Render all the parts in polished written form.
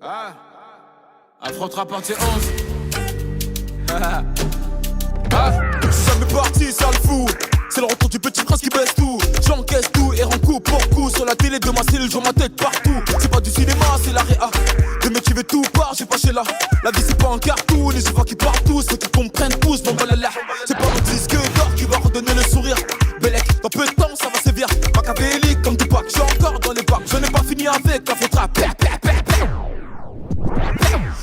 Ah, affrontera partie 11. Ah, je suis jamais parti, ça le fou. C'est le retour du petit prince qui baisse tout. J'encaisse tout et rends coup pour coup. Sur la télé de ma cellule, je ma tête partout. C'est pas du cinéma, c'est la réa. De mes veux tout part, j'ai pas chez là. La vie c'est pas un cartoon et je vois qu'ils partent tous. Faut qu'ils comprennent tous, mon balala. C'est pas un disque d'or qui va redonner le sourire. Bellec, dans peu de temps ça va sévir. Machiavélique comme Tupac, j'suis encore dans les bacs. Je n'ai pas fini avec la faute à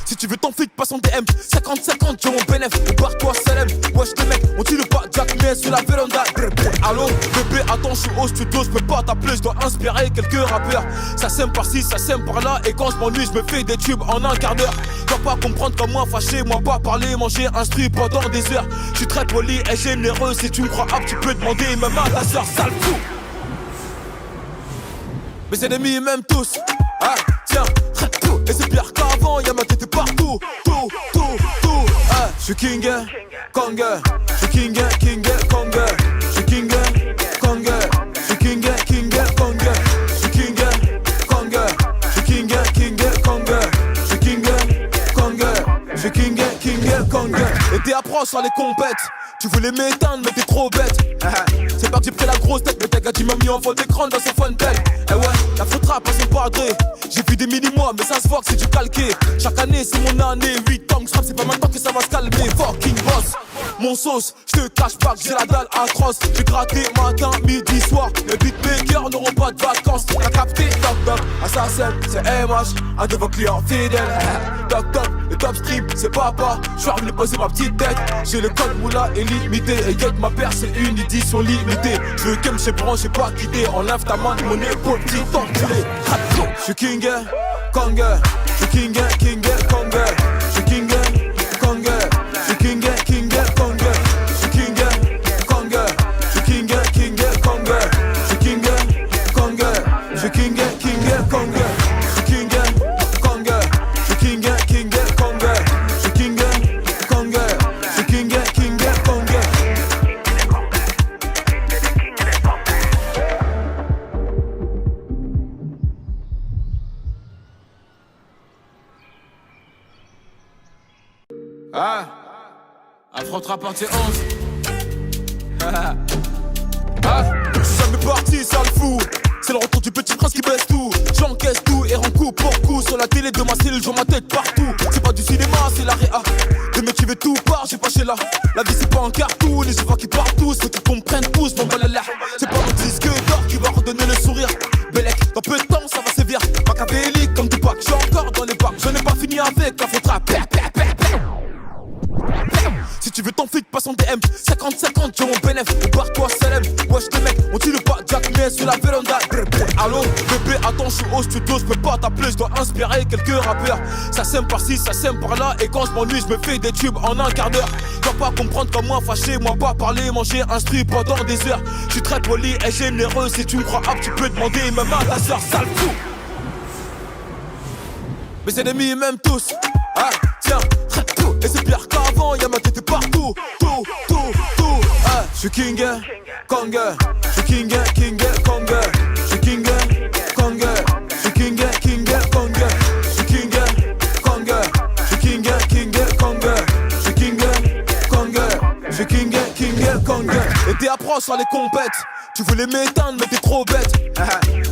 si tu veux ton feed, passe en DM 50-50, j'ai mon bénéf, barre-toi Salem. Wesh les mecs, on tire pas Jack mais sur la véranda. Allô, bébé, attends, je suis au studio, je peux pas t'appeler, je dois inspirer quelques rappeurs. Ça sème par-ci, ça sème par-là, et quand je m'ennuie, je me fais des tubes en un quart d'heure. Dois pas comprendre comme moi fâché, moi pas parler, manger, instruit pendant des heures. Je suis très poli et généreux, si tu me crois apte, tu peux demander même à ta soeur, sale fou. Mes ennemis m'aiment tous, ah tiens, tout. Et c'est pire qu'avant, y'a ma tête partout, tout, ah. J'suis king, Kong, j'suis king, Kong, j'suis king, Kong, j'suis king, Kong, j'suis king, Kong, j'suis king, Kong, j'suis king, Kong, j'suis king, Kong. Et t'es approche sur les compètes. Tu voulais m'éteindre mais t'es trop bête. C'est pas que j'ai pris la grosse tête, mais t'as gâté m'a mis en fond d'écran dans son fontaine. Eh ouais, la faute rap passe pas adré. J'ai vu des mini-mois mais ça se voit que c'est du calqué. Chaque année c'est mon année, 8 ans que je rappe, c'est pas maintenant que ça va se calmer. Fucking boss, mon sauce, j'te cache pas que j'ai la dalle atroce. J'ai gratté matin, midi, soir. Les beatmakers n'auront pas de vacances. T'as capté, toc toc, assassin, c'est MH, un de vos clients fidèles. Toc toc, le top stream, c'est papa. J'suis revenu poser ma petite tête. J'ai le code moula illimité. Et y'a ma paire, c'est une édition limitée. Je veux que me branche, j'ai pas quitté. Enlève ta main de mon épaule, petit enculé. J'suis king, Kong, j'suis king, Kong, j'suis king, Kong, j'suis king, Kong, j'suis king, Kong, j'suis king, Kong, j'suis king, Kong, j'suis king, Kong, j'suis king, Kong, j'suis king, Kong, j'suis king, Kong, j'suis king, Kong. Ah, affrontera partie 11. Ah, je suis jamais parti, ça le fou. C'est le retour du petit prince qui baisse tout. J'encaisse tout et rends coup pour coup. Sur la télé de ma cellule, je ma tête partout. C'est pas du cinéma, c'est la réa. De mes veux tout part, j'ai pas chez là. La vie c'est pas un cartoon et je vois qu'ils partent tous. Faut qu'ils comprennent tous, mon balala. C'est pas un disque d'or qui va redonner le sourire. Bellec, dans peu de temps ça va sévir. Machiavélique comme Tupac, j'suis encore dans les bacs. Je n'ai pas fini avec la faute à si tu veux ton feed, passe en DM 50-50, j'ai mon bénéf, barre-toi Salem. Wesh les mecs, on tire pas Jack mais sur la véranda. Allô, bébé, attends, je suis au studio, je peux pas t'appeler, je dois inspirer quelques rappeurs. Ça sème par-ci, ça sème par-là, et quand je m'ennuie, je me fais des tubes en un quart d'heure. Dois pas comprendre comme moi fâché, moi pas parler, manger, instruit pendant des heures. Je suis très poli et généreux, si tu me crois apte, tu peux demander même à ta soeur, sale fou. Mes ennemis m'aiment tous, ah tiens, tout. Et c'est pire qu'avant, y'a ma tête partout, tout, ah. J'suis king, Kong, j'suis king, Kong, j'suis king, Kong, j'suis king, Kong, j'suis king, Kong, j'suis king, Kong, j'suis king, Kong, j'suis king, Kong. Et t'es approche sur les compètes. Tu voulais m'éteindre mais t'es trop bête.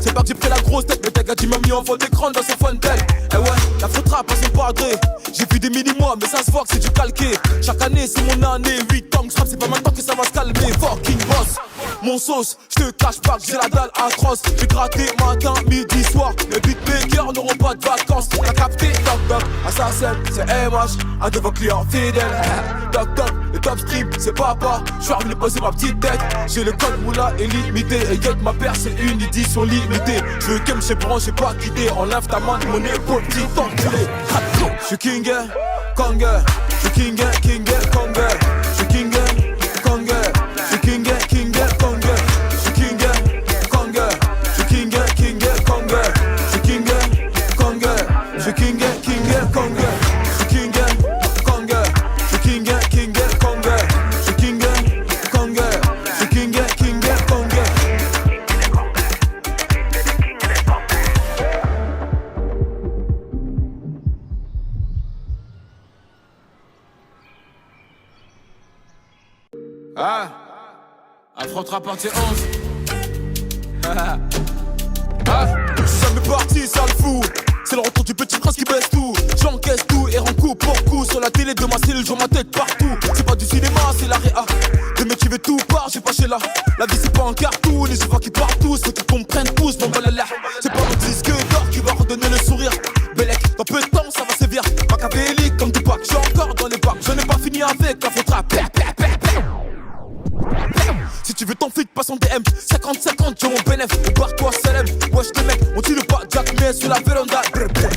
C'est pas que j'ai pris la grosse tête, mais t'as gâté m'a mis en fond d'écran dans son fontaine. Eh ouais, la faute rap passe pas adré. J'ai vu des mini-mois mais ça se voit que c'est du calqué. Chaque année c'est mon année, 8 ans que je rappe, c'est pas maintenant que ça va se calmer. Fucking boss, mon sauce, j'te cache pas que j'ai la dalle atroce. J'ai gratté matin, midi, soir. Les beatmakers n'auront pas de vacances. T'as capté, toc toc, assassin, c'est MH, un de vos clients fidèles. Toc toc, le top stream, c'est papa. J'suis revenu poser ma petite tête. J'ai le code moula illimité. Et y'a que ma paire, c'est une édition limitée. Je veux que me branche, j'ai pas quitté. Enlève ta main de mon épaule, petit enculé. J'suis king, Kong, j'suis king, Kong, j'suis king, Kong, j'suis king, Kong, j'suis king, Kong, j'suis king, Kong, j'suis king, Kong, j'suis king, Kong, j'suis king, Kong, j'suis king, Kong, j'suis king, Kong, j'suis king, Kong. Ah, affrontera partie 11. Ah, je suis jamais parti, ça le fou. C'est le retour du petit prince qui baisse tout. J'encaisse tout et rends coup pour coup. Sur la télé de ma cellule, je ma tête partout. C'est pas du cinéma, c'est la réa. De mes veux tout part, j'ai pas chez là. La vie c'est pas un cartoon et je vois qu'ils partent tous. Faut qu'ils comprennent tous, mon balala. C'est pas mon disque d'or qui va redonner le sourire. Bellec, dans peu de temps ça va sévir. Machiavélique comme Tupac, j'suis encore dans les bacs. Je n'ai pas fini avec la faute à si tu veux ton feed, passe en DM 50-50, j'ai mon bénéf, barre-toi Salem. Wesh les mecs, on tire pas Jack mais sur la véranda.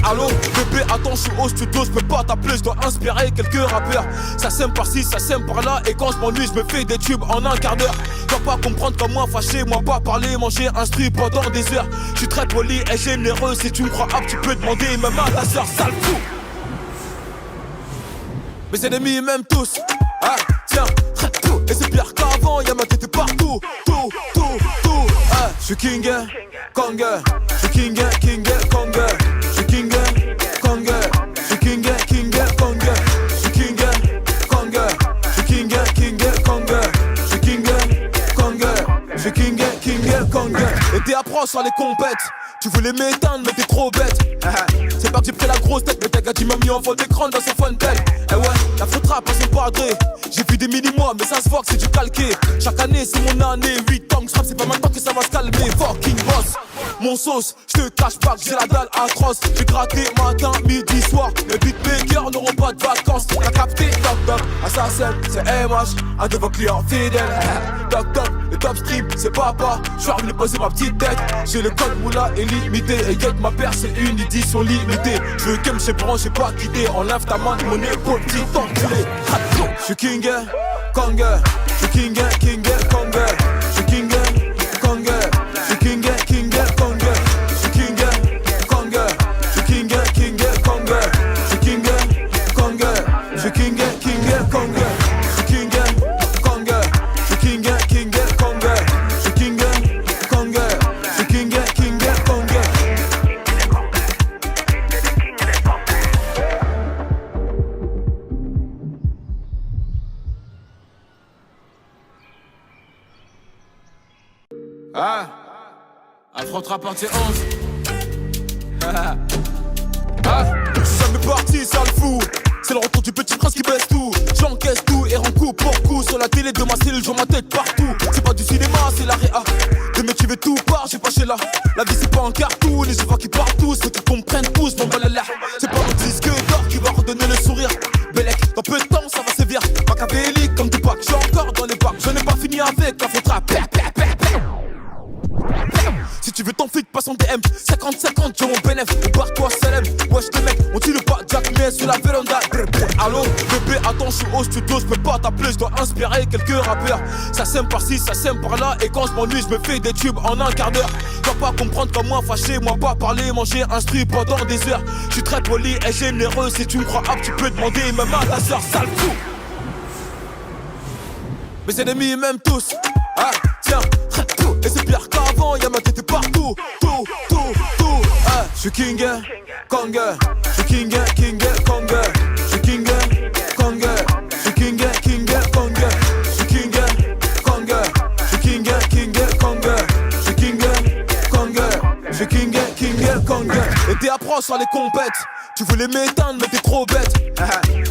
Allo, bébé, attends, je suis au studio, je peux pas t'appeler, je dois inspirer quelques rappeurs. Ça sème par-ci, ça sème par-là, et quand je m'ennuie, je me fais des tubes en un quart d'heure. Dois pas comprendre comme moi fâché, moi pas parler, manger, instruit pendant des heures. Je suis très poli et généreux, si tu me crois apte, tu peux demander même à ta soeur, sale fou. Mes ennemis m'aiment tous, ah tiens, tout. Et c'est pire qu'avant, y'a ma tête partout, tout, ah. J'suis king, Kong, j'suis king, Kong, j'suis king, Kong, j'suis king, Kong, j'suis king, Kong, j'suis king, Kong, j'suis king, Kong, j'suis king, Kong. Et t'es approche sur les compètes. Tu voulais m'éteindre mais t'es trop bête. C'est pas que j'ai pris la grosse tête, mais t'as gâté m'a mis en fond d'écran dans son Fontaine. Eh ouais, la faute rap c'est pas adré. J'ai vu des mini-mois mais ça se voit que c'est du calqué. Chaque année c'est mon année, 8 ans que je rappe, c'est pas maintenant que ça va se calmer. Fucking boss, mon sauce, je te cache pas que j'ai la dalle atroce. J'ai gratté matin, midi, soir. Les beatmakers n'auront pas de vacances. T'as capté, toc toc, assassin, c'est MH, un de vos clients fidèles. Toc toc, le top stream, c'est papa. J'suis revenu poser ma petite tête. J'ai le code moula illimité. Et y'a ma paire, c'est une édition limitée. Je veux que me branche, j'ai pas quitté. Enlève ta main de mon épaule, petit enculé. J'suis king, Kong, j'suis king, Kong, j'suis king, Kong, j'suis king, Kong, j'suis king, Kong, j'suis king, Kong, j'suis king, Kong, j'suis king, Kong, j'suis king, Kong, j'suis king, Kong, j'suis king, Kong, j'suis king, Kong. Ah, affrontera partie 11. Ah, je suis jamais parti, ça le fou. C'est le retour du petit prince qui baisse tout. J'encaisse tout et rends coup pour coup. Sur la télé de ma cellule, je ma tête partout. C'est pas du cinéma, c'est la réa. De mes tu veux tout part, j'ai pas chez là. La vie c'est pas un cartoon et je vois qu'ils partent tous. Faut qu'ils comprennent tous, mon balala. C'est pas mon disque d'or qui va redonner le sourire. Bellec, dans peu de temps ça va sévir. Machiavélique comme Tupac, j'suis encore dans les bacs. Je n'ai pas fini avec la faute à si tu veux ton feed, passe en DM 50-50, j'ai mon bénéf, barre-toi Salem. Wesh les mecs, on tire pas Jack mais sur la véranda. Allo, bébé, attends, je suis au studio, je peux pas t'appeler, je dois inspirer quelques rappeurs. Ça sème par-ci, ça sème par-là, et quand je m'ennuie, je me fais des tubes en un quart d'heure. Dois pas comprendre comme moi fâché, moi pas parler, manger, instruit pendant des heures. Je suis très poli et généreux, si tu me crois apte, tu peux demander même à ta soeur, sale fou. Mes ennemis m'aiment tous, ah tiens, tout. Et c'est pire qu'avant, y'a ma tête partout, tout, ah. J'suis king, Kong, j'suis king, Kong, j'suis king, Kong, j'suis king, Kong, j'suis king, Kong, j'suis king, Kong, j'suis king, Kong, j'suis king, Kong. Et t'es approche sur les compètes. Tu voulais m'éteindre mais t'es trop bête.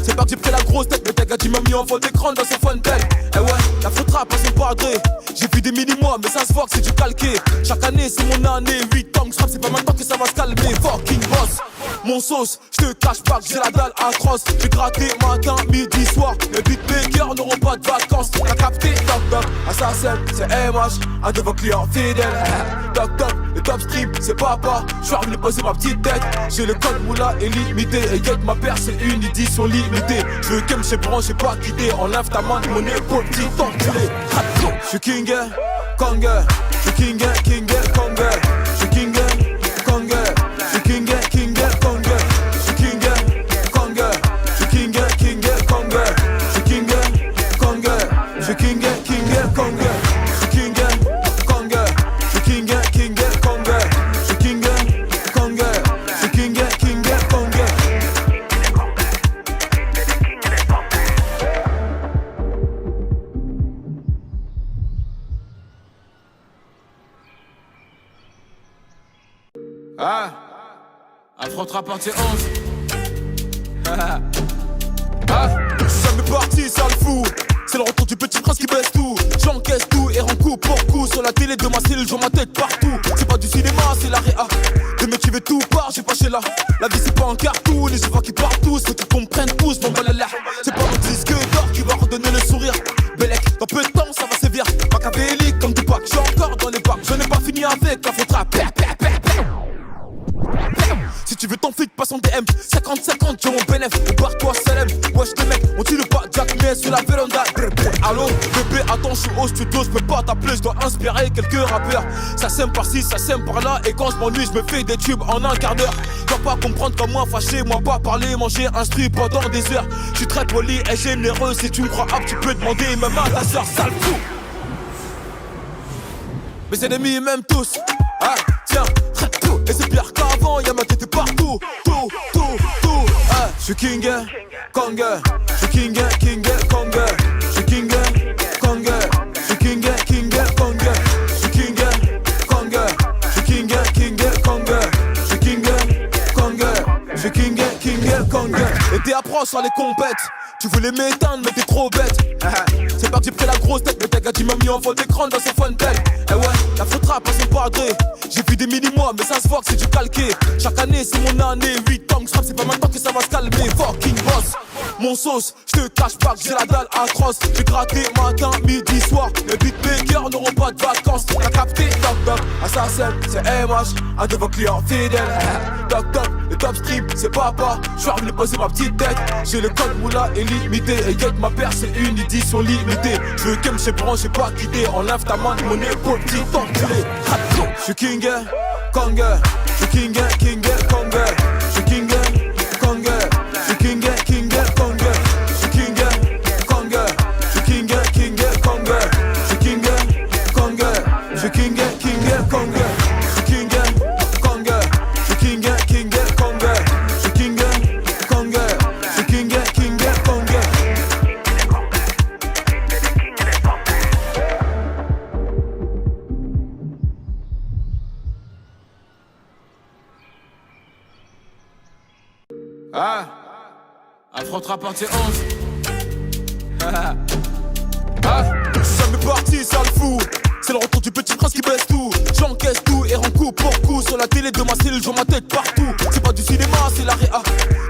C'est pas que j'ai pris la grosse tête, mais t'as gâté m'a mis en fond d'écran dans son Fontaine. Eh ouais, la faute rap c'est pas adré. J'ai vu des mini-mois mais ça se voit que c'est du calqué. Chaque année c'est mon année, 8 ans que je rappe, c'est pas maintenant que ça va se calmer. Fucking boss, mon sauce, je te cache pas que j'ai la dalle atroce. J'ai gratté matin, midi, soir. Les beatmakers n'auront pas de vacances. T'as capté, toc toc, assassin, c'est MH, un de vos clients fidèles. Toc toc, le top stream, c'est papa. J'suis revenu poser ma petite tête. J'ai le code moula illimité. Et y'a ma paire, c'est une édition limitée. Je veux que me branche, j'ai pas quitté. Enlève ta main de mon épaule, petit enculé. J'suis king, Kong, j'suis king, Kong, j'suis king, Kong, j'suis king, Kong, j'suis king, Kong, j'suis king, Kong, j'suis king, Kong, j'suis king, Kong, j'suis king, Kong, j'suis king, Kong, j'suis king, Kong, j'suis king, Kong. Affrontera partie 11. Je suis jamais parti, ça le fou. C'est le retour du petit prince qui baisse tout. J'encaisse tout et rends coup pour coup. Sur la télé de ma cellule, j'en ma tête partout. C'est pas du cinéma, c'est la réa. De mes tuer tout part, j'ai pas chez là. La vie c'est pas un cartoon et je vois qu'ils partent tous. Faut qu'ils comprennent tous, mon balala. C'est pas mon disque d'or qui va redonner le sourire. Bellec, dans peu de temps ça va sévir. Machiavélique comme Tupac, j'suis encore dans les bacs. Je n'ai pas fini avec la faute à si tu veux ton feed, passe en DM 50-50, j'ai mon bénéf, barre-toi Salem. Wesh les mecs, on tire pas Jack mais sur la véranda. Allô, bébé, attends, je suis au studio, je peux pas t'appeler, je dois inspirer quelques rappeurs. Ça sème par-ci, ça sème par-là, et quand je m'ennuie, je me fais des tubes en un quart d'heure. Tu vas pas comprendre comme moi fâché, moi pas parler, manger, instruit pendant des heures. Je suis très poli et généreux, si tu me crois apte, tu peux demander même à ta soeur, sale fou. Mes ennemis m'aiment tous, ah tiens, tout. Et c'est pire qu'avant, y'a ma tête partout, tout, ah. J'suis king, Kong, j'suis king, Kong, j'suis king, Kong, j'suis king, Kong, j'suis king, Kong, j'suis king, Kong, j'suis king, Kong, j'suis king, Kong. Et t'es approche sur les compètes. Tu voulais m'éteindre mais t'es trop bête. C'est pas que j'ai pris la grosse tête, mais t'as gâté m'a mis en fond d'écran dans son fontaine. Eh ouais, la faute rap passe pas gré. J'ai vu des mini-mois mais ça se voit que c'est du calqué. Chaque année c'est mon année, 8 ans que je rappe, c'est pas maintenant que ça va se calmer. Fucking boss, mon sauce, j'te cache pas que j'ai la dalle atroce. J'ai gratté matin, midi, soir. Les beatmakers n'auront pas de vacances. T'as capté, toc toc, assassin, c'est MH, un de vos clients fidèles. Toc toc, le top stream, c'est papa. J'suis revenu poser ma petite tête. J'ai le code moula illimité. Et yet ma paire c'est une édition limitée. J'veux que m'chez branche, j'ai pas quitté. Enlève ta main de mon épaule, petit enculé. J'suis king, Kong, j'suis king, Kong, j'suis king, Kong, j'suis king, Kong, j'suis king, Kong, j'suis king, Kong, j'suis king, Kong, j'suis king, Kong, j'suis king, Kong, j'suis king, Kong, j'suis king, Kong, j'suis king, Kong. Ah, affrontera partie 11. Je suis jamais parti, ça le fou. C'est le retour du petit prince qui baisse tout. J'encaisse tout et rends coup pour coup. Sur la télé de ma cellule, j'en ma tête partout. C'est pas du cinéma, c'est la réa.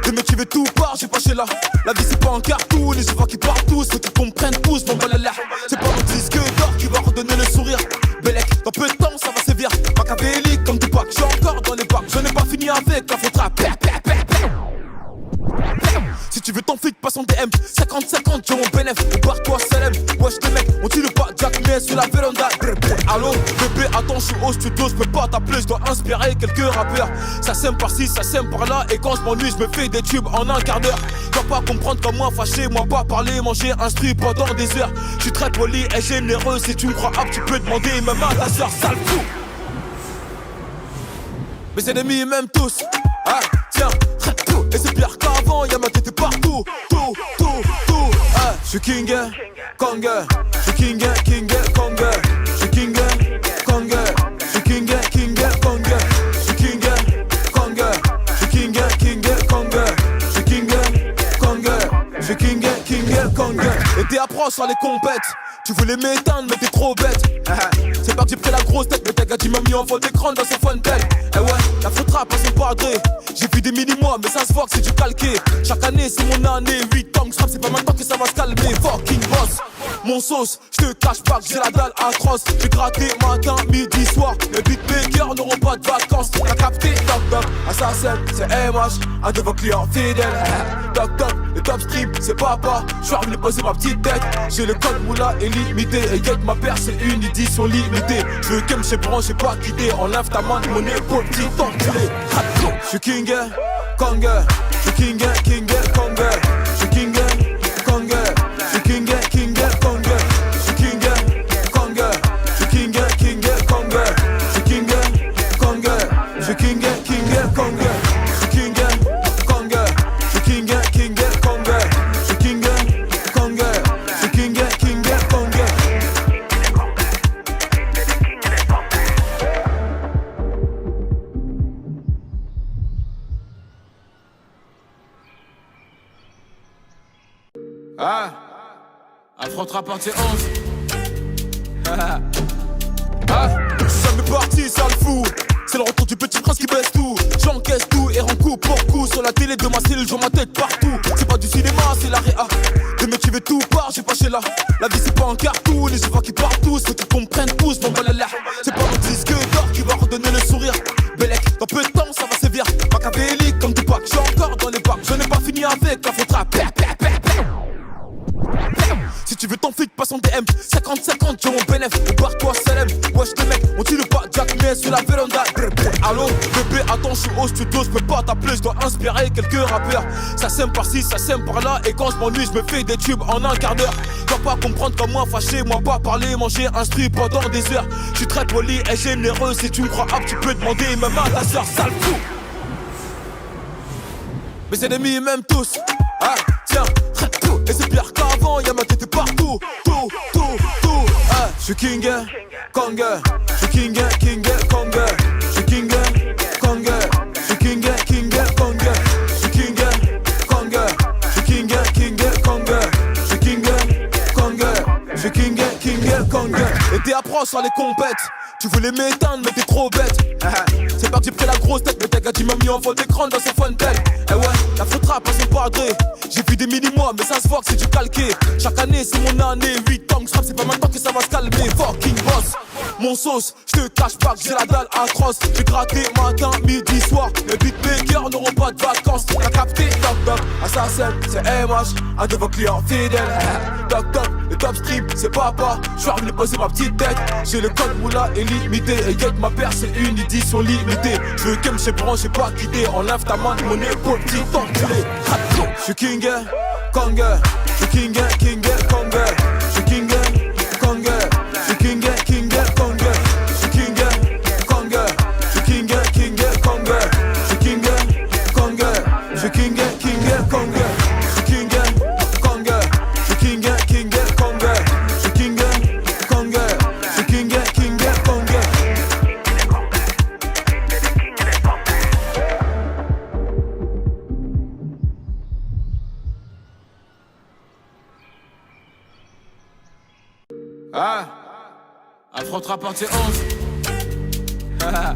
De mes tuer tout part, j'ai pas chez là. La vie c'est pas un cartoon et je vois qu'ils partent tous. Faut qu'ils comprennent tous, mon balala. C'est pas mon disque d'or qui va redonner le sourire. Bellec, dans peu de temps ça va sévir. Machiavélique comme Tupac, j'suis encore dans les bacs. Je n'ai pas fini avec la faute à si tu veux ton flic, passe en DM 50-50, j'ai mon bénéf, barre-toi Salem. Wesh les mecs, on tire pas Jack mais sur la véranda. Allô, bébé, attends, je suis au studio, je peux pas t'appeler, je dois inspirer quelques rappeurs. Ça sème par-ci, ça sème par-là, et quand je m'ennuie, je me fais des tubes en un quart d'heure. Tu vas pas comprendre comme moi fâché, moi pas parler, manger, instruit pendant des heures. Je suis très poli et généreux, si tu me crois apte, tu peux demander même à ta soeur, sale fou. Mes ennemis m'aiment tous, ah tiens, tout. Et c'est pire qu'avant, y'a ma tête partout, tout, ah. J'suis king, Kong, j'suis king, Kong, j'suis king, Kong, j'suis king, Kong, j'suis king, Kong, j'suis king, Kong, j'suis king, Kong, j'suis king, Kong. Et t'es approche sur les compètes. Tu voulais m'éteindre mais t'es trop bête. C'est pas que j'ai pris la grosse tête, mais t'as gâté m'a mis en fond d'écran dans son fontaine. Eh ouais, la faute rap passe pas gré. J'ai vu des mini-mois mais ça se voit que c'est du calqué. Chaque année c'est mon année, 8 ans que je rappe, c'est pas maintenant que ça va se calmer. Fucking boss, mon sauce, j'te cache pas que j'ai la dalle atroce. J'ai gratté matin, midi, soir. Les beatmakers n'auront pas de vacances. T'as capté, toc toc, assassin, c'est MH, un de vos clients fidèles. Toc toc, le top stream, c'est papa. J'suis revenu poser ma petite tête. J'ai le code moula illimité. Et yet ma paire c'est une édition limitée. J'veux que m'chez branche, j'ai pas quitté. Enlève ta main de mon épaule, petit enculé. J'suis king, Kong, j'suis king, Kong, j'suis king, Kong, j'suis king, Kong, j'suis king, Kong, j'suis king, Kong, j'suis king, Kong, j'suis king, Kong, j'suis king, Kong, j'suis king, Kong, j'suis king, Kong, j'suis king, Kong. Ah, affrontera partie 11. Ah, jamais parti, ça le fou. C'est le retour du petit prince qui baisse tout. J'encaisse tout et rends coup pour coup. Sur la télé de ma cellule, je ma tête partout. C'est pas du cinéma, c'est la réa. Des mecs qui veulent tout part, j'ai pas chez là. La vie c'est pas un cartoon, et je vois qu'ils partent tous. Faut qu'ils comprennent tous, mon balala. C'est pas mon disque d'or qui va redonner le sourire. Bellec, dans peu de temps ça va sévir. Machiavélique comme Tupac, j'suis encore dans les bacs. Je n'ai pas fini avec la faute à si tu veux ton feed, passe en DM 50-50, j'ai mon bénéf, barre-toi Salem. Wesh les mecs, on tire pas Jack mais sur la véranda. Allo, bébé, attends, je suis au studio, je peux pas t'appeler, je dois inspirer quelques rappeurs. Ça sème par-ci, ça sème par-là, et quand je m'ennuie, je me fais des tubes en un quart d'heure. Tu vas pas comprendre comme moi, fâché, moi pas parler, manger, instruit pendant des heures. Je suis très poli et généreux, si tu me crois apte, tu peux demander même à ta soeur, sale fou. Mes ennemis m'aiment tous, ah tiens, tout. Et c'est pire qu'avant, y'a ma tête partout, tout, ah. J'suis king, Kong, j'suis king, Kong, j'suis king, Kong, j'suis king, Kong, j'suis king, Kong, j'suis king, Kong, j'suis king, Kong, j'suis king, Kong. Et t'es approche sur les compètes. Tu voulais m'éteindre mais t'es trop bête. C'est pas que j'ai pris la grosse tête, mais t'as gâté m'a mis en fond d'écran dans son fontaine. Eh ouais, la faute rap passe pas gré. J'ai vu des mini-mois mais ça se voit que c'est du calqué. Chaque année c'est mon année, 8 ans que je rappe, c'est pas maintenant que ça va se calmer. Fucking boss, mon sauce, j'te cache pas que j'ai la dalle atroce. J'ai gratté matin, midi, soir. Les beatmakers n'auront pas de vacances. T'as capté, toc toc, assassin, c'est MH, un de vos clients fidèles. Toc toc, le top stream, c'est papa. J'suis revenu poser ma petite tête. J'ai le code moula illimité. Et y'a ma paire, c'est une édition limitée. J'veux que m'chez branche, j'ai pas quitté. Enlève ta main de mon épaule, petit enculé. J'suis king, Kong, j'suis king, Kong, j'suis king, Kong, j'suis king, Kong, j'suis king, Kong, j'suis king, Kong, j'suis king, Kong, j'suis king, Kong, j'suis king, Kong, j'suis king, Kong, j'suis king, Kong, j'suis king, Kong. Ah, affrontera partie 11. Ah,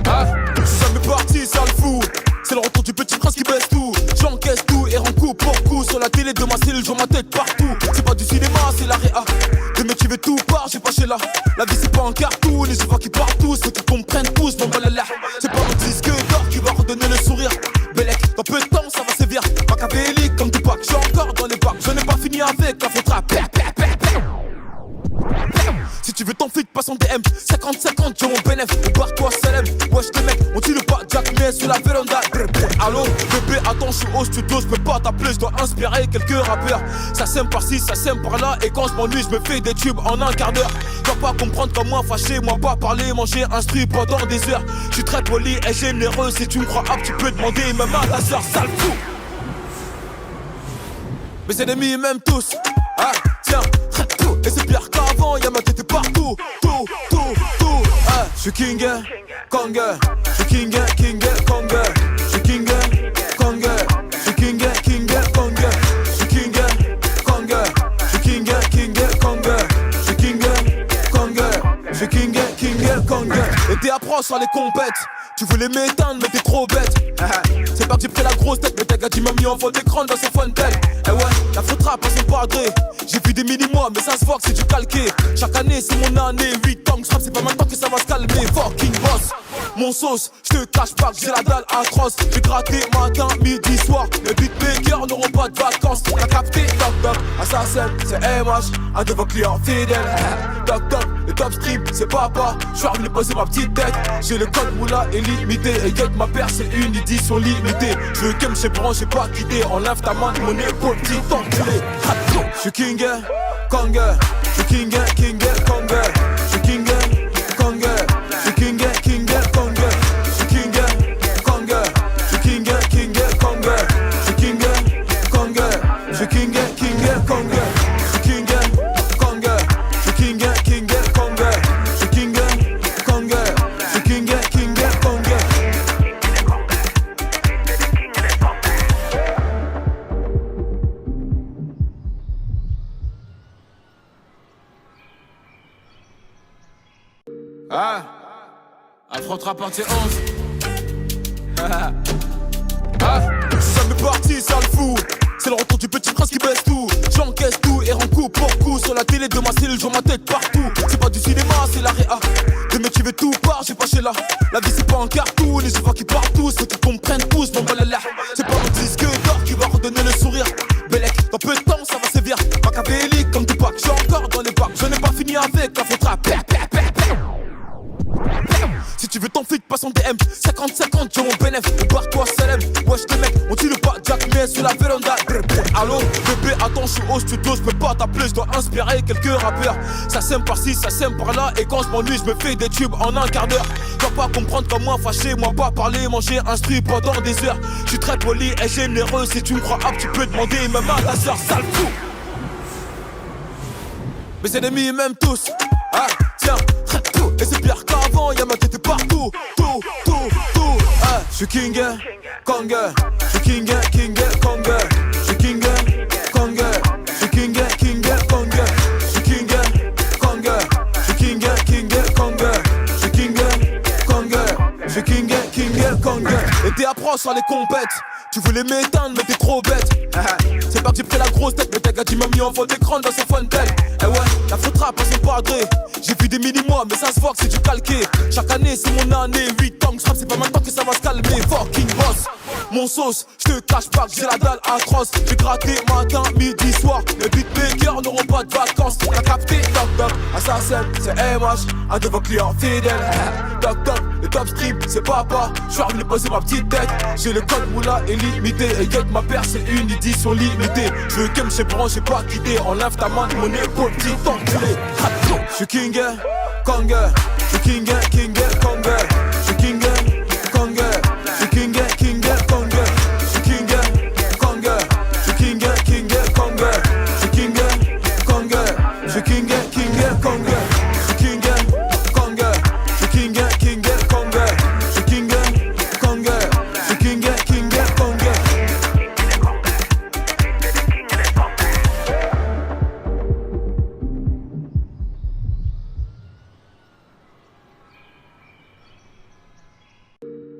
jamais parti, ça le fou. C'est le retour du petit prince qui baisse tout. J'encaisse tout et rends coup pour coup. Sur la télé de ma cellule, je ma tête partout. C'est pas du cinéma, c'est la réa. Les mecs qui veulent tout part, j'ai pas chez là. La vie c'est pas un cartoon, et je vois qu'ils partent tous. Faut qu'ils comprennent tous, mon balala. C'est pas mon disque d'or qui va redonner le sourire. Bellec, dans peu de temps ça va sévir. Machiavélique comme Tupac, j'suis encore dans les bacs. Je n'ai pas fini avec la faute à si tu veux ton feed, passe en DM 50-50, j'ai mon bénéf, barre-toi Salem. Wesh les mecs, on tire pas Jack mais sur la véranda. Allo, bébé, attends, je suis au studio, je peux pas t'appeler, je dois inspirer quelques rappeurs. Ça sème par-ci, ça sème par-là, et quand je m'ennuie, je me fais des tubes en un quart d'heure. Tu vas pas comprendre comme moi, fâché, moi pas parler, manger, instruit pendant des heures. Je suis très poli et généreux, si tu me crois apte, tu peux demander même à ta soeur, sale fou. Mes ennemis m'aiment tous, ah tiens, tout. Et c'est pire qu'avant, y'a ma tête partout, tout, ah. J'suis king, Kong, j'suis king, Kong, j'suis king, Kong, j'suis king, Kong, j'suis king, Kong, j'suis king, Kong, j'suis king, Kong, j'suis king, Kong. Et t'es approche sur les compètes. Tu voulais m'éteindre mais t'es trop bête. C'est pas que j'ai pris la grosse tête, mais t'as gâté m'a mis en fond d'écran dans son fontaine. Eh ouais, la faute rap passe pas gré. J'ai vu des mini-mois mais ça se voit que c'est du calqué. Chaque année c'est mon année, 8 ans que je rappe, c'est pas maintenant que ça va se calmer. Fucking boss, mon sauce, j'te cache pas que j'ai la dalle atroce. J'ai gratté matin, midi, soir. Les beatmakers n'auront pas de vacances. T'as capté, toc toc, assassin, c'est MH, un de vos clients fidèles. Toc toc, le top stream, c'est papa. J'suis revenu poser ma petite tête. J'ai le code moula illimité. Et y'a que ma paire, c'est une édition limitée. J'veux que m'chez branche, j'ai pas quitté. Enlève ta main de mon épaule, petit enculé. J'suis king, Kong, j'suis king, Kong, j'suis king, Kong, j'suis king, Kong, j'suis king, Kong, j'suis king, Kong, j'suis king, Kong, j'suis king, Kong, j'suis king, Kong, j'suis king, Kong, j'suis king, Kong, j'suis king, Kong. Affrontera partie 11. Je suis jamais parti, ça le fou. C'est le retour du petit prince qui baisse tout. J'encaisse tout et rends coup pour coup. Sur la télé de ma cellule, je ma tête partout. C'est pas du cinéma, c'est la réa. Des mecs qui veulent tout part, j'ai pas chez là. La vie c'est pas un cartoon et je vois qu'ils partent tous. Faut qu'ils comprennent tous, mon balala. C'est pas mon disque d'or qui va redonner le sourire. Bellec, dans peu de temps ça va sévir. Machiavélique comme Tupac, j'suis encore dans les bacs. Je n'ai pas fini avec la faute à si tu veux ton flic, passe en DM 50-50, j'ai mon bénéf, barre-toi Salem. Wesh les mecs, on tire pas Jack mais sur la véranda. Allô, bébé, attends, je suis au studio, je peux pas t'appeler, je dois inspirer quelques rappeurs. Ça sème par-ci, ça sème par-là, et quand je m'ennuie, je me fais des tubes en un quart d'heure. Tu vas pas comprendre comme moi fâché, moi pas parler, manger, instruit pendant des heures. Je suis très poli et généreux, si tu me crois apte, tu peux demander même à ta soeur, sale fou. Mes ennemis m'aiment tous, ah tiens, tout. Et c'est pire qu'avant, y'a ma tête partout, tout, ah. J'suis king, Kong, j'suis king, Kong, j'suis king, Kong, j'suis king, Kong, j'suis king, Kong, j'suis king, Kong, j'suis king, Kong, j'suis king, Kong. Et t'es approche sur les compètes. Tu voulais m'éteindre mais t'es trop bête. C'est pas que j'ai pris la grosse tête, mais t'as gâté m'a mis en fond d'écran dans son fontaine. Eh ouais, la faute rap c'est pas gré. J'ai vu des mini-mois mais ça se voit que c'est du calqué. Chaque année c'est mon année, 8 ans que je rappe, c'est pas maintenant que ça va se calmer. Fucking boss, mon sauce, j'te cache pas que j'ai la dalle atroce. J'ai gratté matin, midi, soir. Les beatmakers n'auront pas de vacances. T'as capté, toc toc, assassin, c'est MH, un de vos clients fidèles. Toc toc, le top stream, c'est papa. J'suis revenu poser ma petite tête. J'ai le code moula illimité. Et get ma paire, c'est une édition limitée. J'veux que m'chez branche, j'ai pas quitté. Enlève ta main de mon épaule, petit enculé. J'suis king, Kong, j'suis king, Kong, j'suis king, Kong, j'suis king, Kong, j'suis king, Kong, j'suis king, Kong, j'suis king, Kong, j'suis king, Kong, j'suis king, Kong, j'suis king, Kong, j'suis king, Kong, j'suis king, Kong.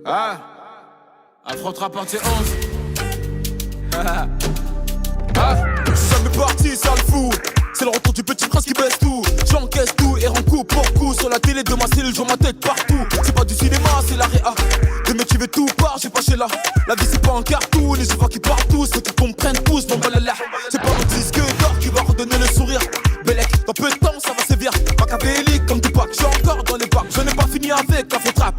Ah, affrontera partie 11. Je suis jamais parti, ça le fou. C'est le retour du petit prince qui baisse tout. J'encaisse tout et rends coup pour coup. Sur la télé de ma cellule, je ma tête partout. C'est pas du cinéma, c'est la réa. Des mecs qui veulent tout part, j'ai pas chez là. La vie c'est pas un cartoon et je vois qu'ils partent tous. Faut qu'ils comprennent tous, mon balala. C'est pas mon disque d'or qui va redonner le sourire. Bellec, dans peu de temps ça va sévir. Machiavélique comme Tupac, j'suis encore dans les bacs. Je n'ai pas fini avec la faute à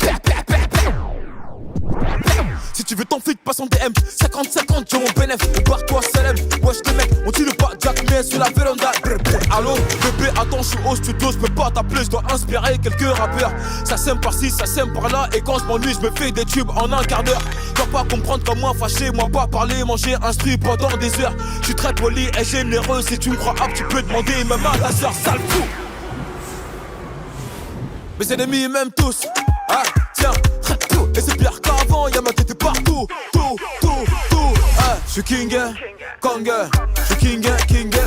si tu veux ton flic, passe en DM 50-50, j'ai mon bénéf, barre-toi Salem. Wesh les mecs, on tire pas Jack mais sur la véranda. Allô, bébé, attends, je suis au studio, je peux pas t'appeler, je dois inspirer quelques rappeurs. Ça sème par-ci, ça sème par-là, et quand je m'ennuie, je me fais des tubes en un quart d'heure. Tu vas pas comprendre comme moi fâché, moi pas parler, manger, instruit pendant des heures. Je suis très poli et généreux, si tu me crois apte, tu peux demander même à ta soeur, sale fou. Mes ennemis m'aiment tous, ah tiens, tout. Et c'est pire qu'avant, y'a ma tête partout, tout, ah. J'suis king, Kong, j'suis king,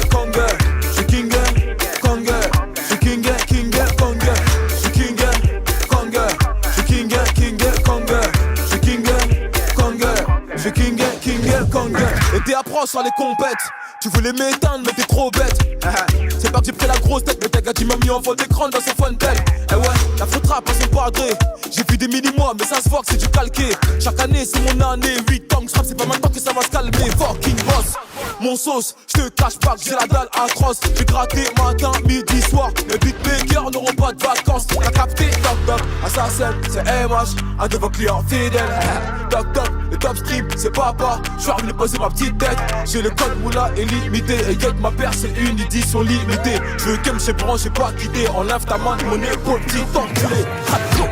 Kong, j'suis king, Kong, j'suis king, Kong, j'suis king, Kong, j'suis king, Kong, j'suis king, Kong, j'suis king, Kong. Et t'es approche sur les compètes. Tu voulais m'éteindre mais t'es trop bête. C'est pas que j'ai pris la grosse tête, mais t'as gâté m'a mis en fond d'écran dans son fontaine. Eh ouais, la faute rap c'est pas gré. J'ai vu des mini-mois mais ça se voit que c'est du calqué. Chaque année c'est mon année, 8 ans que je rappe, c'est pas maintenant que ça va se calmer. Fucking boss, mon sauce, j'te cache pas que j'ai la dalle atroce. J'ai gratté matin, midi, soir. Les beatmakers n'auront pas de vacances. T'as capté, toc toc, assassin, c'est MH, un de vos clients fidèles. Toc toc, le top stream, c'est papa. J'suis revenu poser ma petite tête. J'ai le code moula illimité. Et get ma paire, c'est une édition limitée. J'veux que m'chez branche, j'ai pas quitté. Enlève ta main de mon épaule, petit enculé.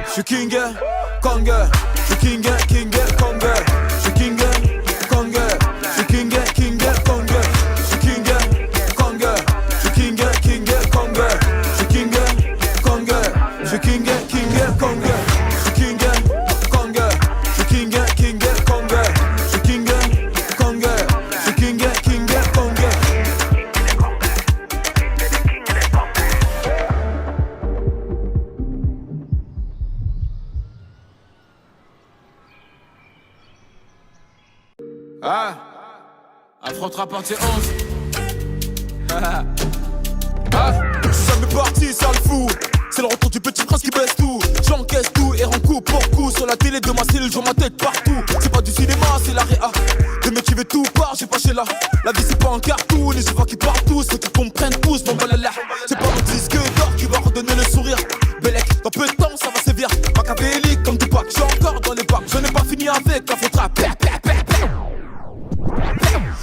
J'suis king, Kong, j'suis king, Kong, j'suis king, Kong, j'suis king, Kong, j'suis king, Kong, j'suis king, Kong, j'suis king, Kong, j'suis king, Kong, j'suis king, Kong, j'suis king, Kong, j'suis king, Kong, j'suis king, Kong. Ah, affrontera partie 11. Ah, je suis jamais parti, ça le fou. C'est le retour du petit prince qui baisse tout. J'encaisse tout et rends coup pour coup. Sur la télé de ma cellule, je ma tête partout. C'est pas du cinéma, c'est la réa. Des mecs qui veulent tout part, j'ai pas chez là. La vie c'est pas un cartoon et je vois qu'ils partent tous. Faut qu'ils comprennent tous, mon balala. C'est pas mon disque d'or qui va redonner le sourire. Bellec, dans peu de temps ça va sévir. Machiavélique comme Tupac, j'suis encore dans les bacs. Je n'ai pas fini avec la faute à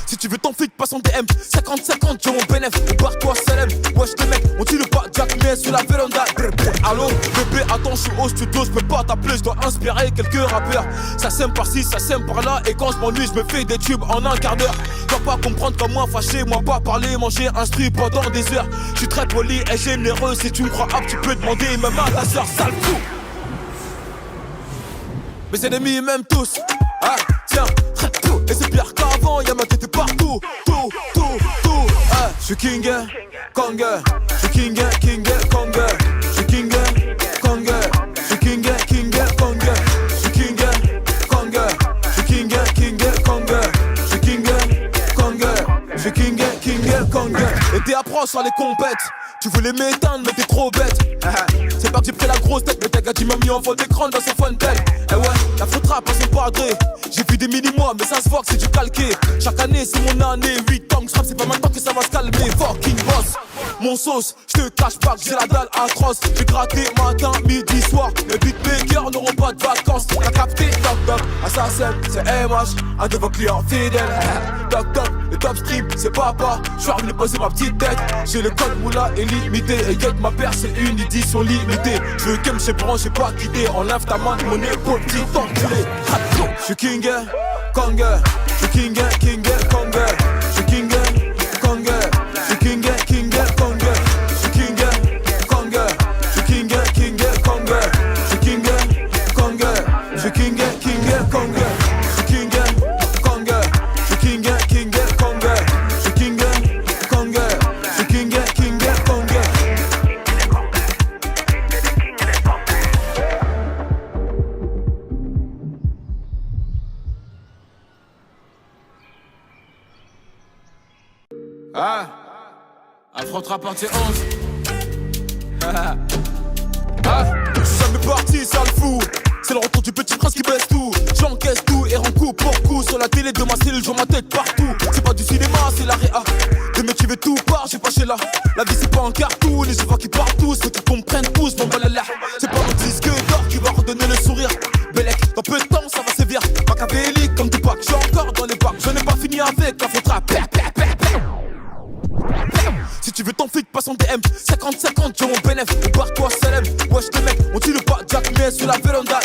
si tu veux ton feed, passe en DM 50-50, j'ai mon bénéf, barre-toi Salem. Wesh les mecs, on tire pas Jack mais sur la véranda. Allo, bébé, attends, je suis au studio, je peux pas t'appeler, je dois inspirer quelques rappeurs. Ça sème par-ci, ça sème par-là, et quand je m'ennuie, je me fais des tubes en un quart d'heure. Dois pas comprendre comme moi fâché, moi pas parler, manger, instruit pendant des heures. Je suis très poli et généreux, si tu me crois apte, tu peux demander même à ta soeur, sale fou. Mes ennemis m'aiment tous, ah tiens, tout. Et c'est pire qu'avant, y'a ma tête partout, tout, ah. J'suis king, Kong, j'suis king, Kong, j'suis king, Kong, j'suis king, Kong, j'suis king, Kong, j'suis king, Kong, j'suis king, Kong, j'suis king, Kong. Et t'es approche sur les compètes. Tu voulais m'éteindre mais t'es trop bête. C'est pas que j'ai pris la grosse tête, mais t'as gâté m'a mis en fond d'écran dans son Fontaine. Eh ouais, la faute rap passe pas gré. J'ai vu des mini-mois mais ça se voit que c'est du calqué. Chaque année c'est mon année, 8 ans que je rappe, c'est pas maintenant que ça va se calmer. Fucking boss, mon sauce, j'te cache pas que j'ai la dalle atroce. J'ai gratté matin, midi, soir. Les beatmakers n'auront pas de vacances. T'as capté, toc toc, assassin, c'est MH, un de vos clients fidèles. Toc toc, le top stream, c'est papa. J'suis revenu poser ma petite tête. J'ai le code moula illimité. Et y'a ma paire, c'est une édition limitée. Je veux que me branche, j'ai pas quitté. Enlève ta main de mon épaule, petit enculé. J'suis king, Kong, j'suis king, Kong, j'suis king, Kong, j'suis king, Kong, j'suis king, Kong, j'suis king, Kong, j'suis king, Kong, j'suis king, Kong, j'suis king, Kong, j'suis king, Kong, j'suis king, Kong, j'suis king, Kong. Ah, affrontera partie 11. Ah, je suis jamais parti, ça le fou. C'est le retour du petit prince qui baisse tout. J'encaisse tout et rends coup pour coup. Sur la télé de ma cellule, je ma tête partout. C'est pas du cinéma, c'est la réa. Des mecs qui veulent tout part, j'ai pas chez là. La vie c'est pas un cartoon et je vois qu'ils partent tous. Faut qu'ils comprennent tous, mon balala. C'est pas mon disque d'or qui va redonner le sourire. Bellec, dans peu de temps ça va sévir. Machiavélique comme Tupac, j'suis encore dans les bacs. Je n'ai pas fini avec la faute à si tu veux ton feed, passe en DM 50-50, j'ai mon bénéf, barre-toi Salem. Wesh les mecs, on tire pas Jack mais sur la véranda.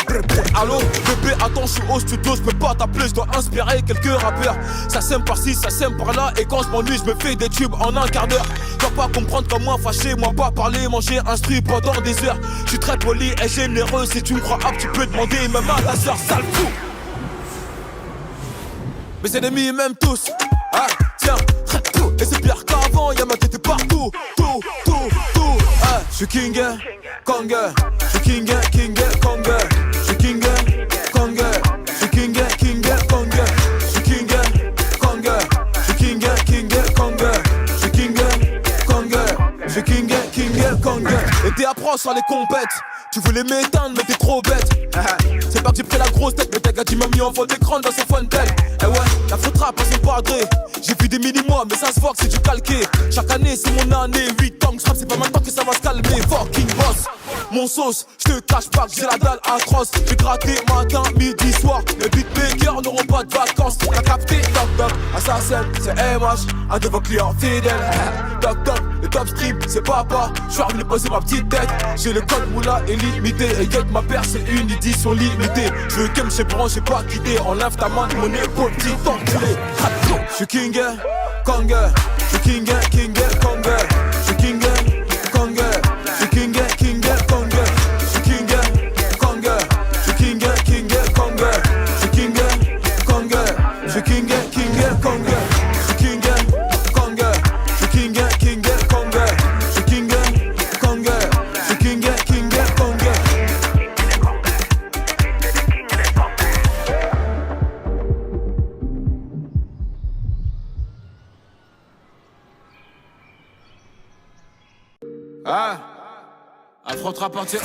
Allo, bébé, attends, je suis au studio, je peux pas t'appeler, je dois inspirer quelques rappeurs. Ça sème par-ci, ça sème par-là, et quand je m'ennuie, je me fais des tubes en un quart d'heure. Dois pas comprendre comme moi fâché, moi pas parler, manger, instruit pendant des heures. Je suis très poli et généreux, si tu me crois apte, tu peux demander même à ta soeur, sale fou. Mes ennemis m'aiment tous, ah tiens, tout. Et c'est pire qu'avant, y'a ma tête partout, tout, ah. J'suis king, Kong, j'suis king, Kong, j'suis king, Kong, j'suis king, Kong, j'suis king, Kong, j'suis king, Kong, j'suis king, Kong, j'suis king, Kong. Et t'es approche sur les compètes. Tu voulais m'éteindre mais t'es trop bête. C'est pas que j'ai pris la grosse tête, mais t'as gâté m'a mis en fond d'écran dans son Fontaine. Eh ouais, la faute rap passe pas gré. J'ai vu des mini-mois mais ça se voit que c'est du calqué. Chaque année c'est mon année, 8 ans que je rappe, c'est pas maintenant que ça va se calmer. Fucking boss, mon sauce, j'te cache pas que j'ai la dalle atroce. J'ai gratté matin, midi, soir. Les beatmakers n'auront pas de vacances. T'as capté, toc toc, assassin, c'est MH, un de vos clients fidèles. Toc toc, le top stream, c'est papa. J'suis revenu poser ma petite tête. J'ai le code moula illimité. Et y'a que ma paire, c'est une édition limitée. Je veux que me branche, j'ai pas quitté. Enlève ta main de mon épaule, petit enculé. J'suis king, Kong, j'suis king, Kong, j'suis king, Kong, j'suis king, Kong, j'suis king, Kong, j'suis king, Kong, j'suis king, Kong, j'suis king, Kong, j'suis king, Kong, j'suis king, Kong, j'suis king, Kong, j'suis king, Kong. Ah, affrontera partie 11.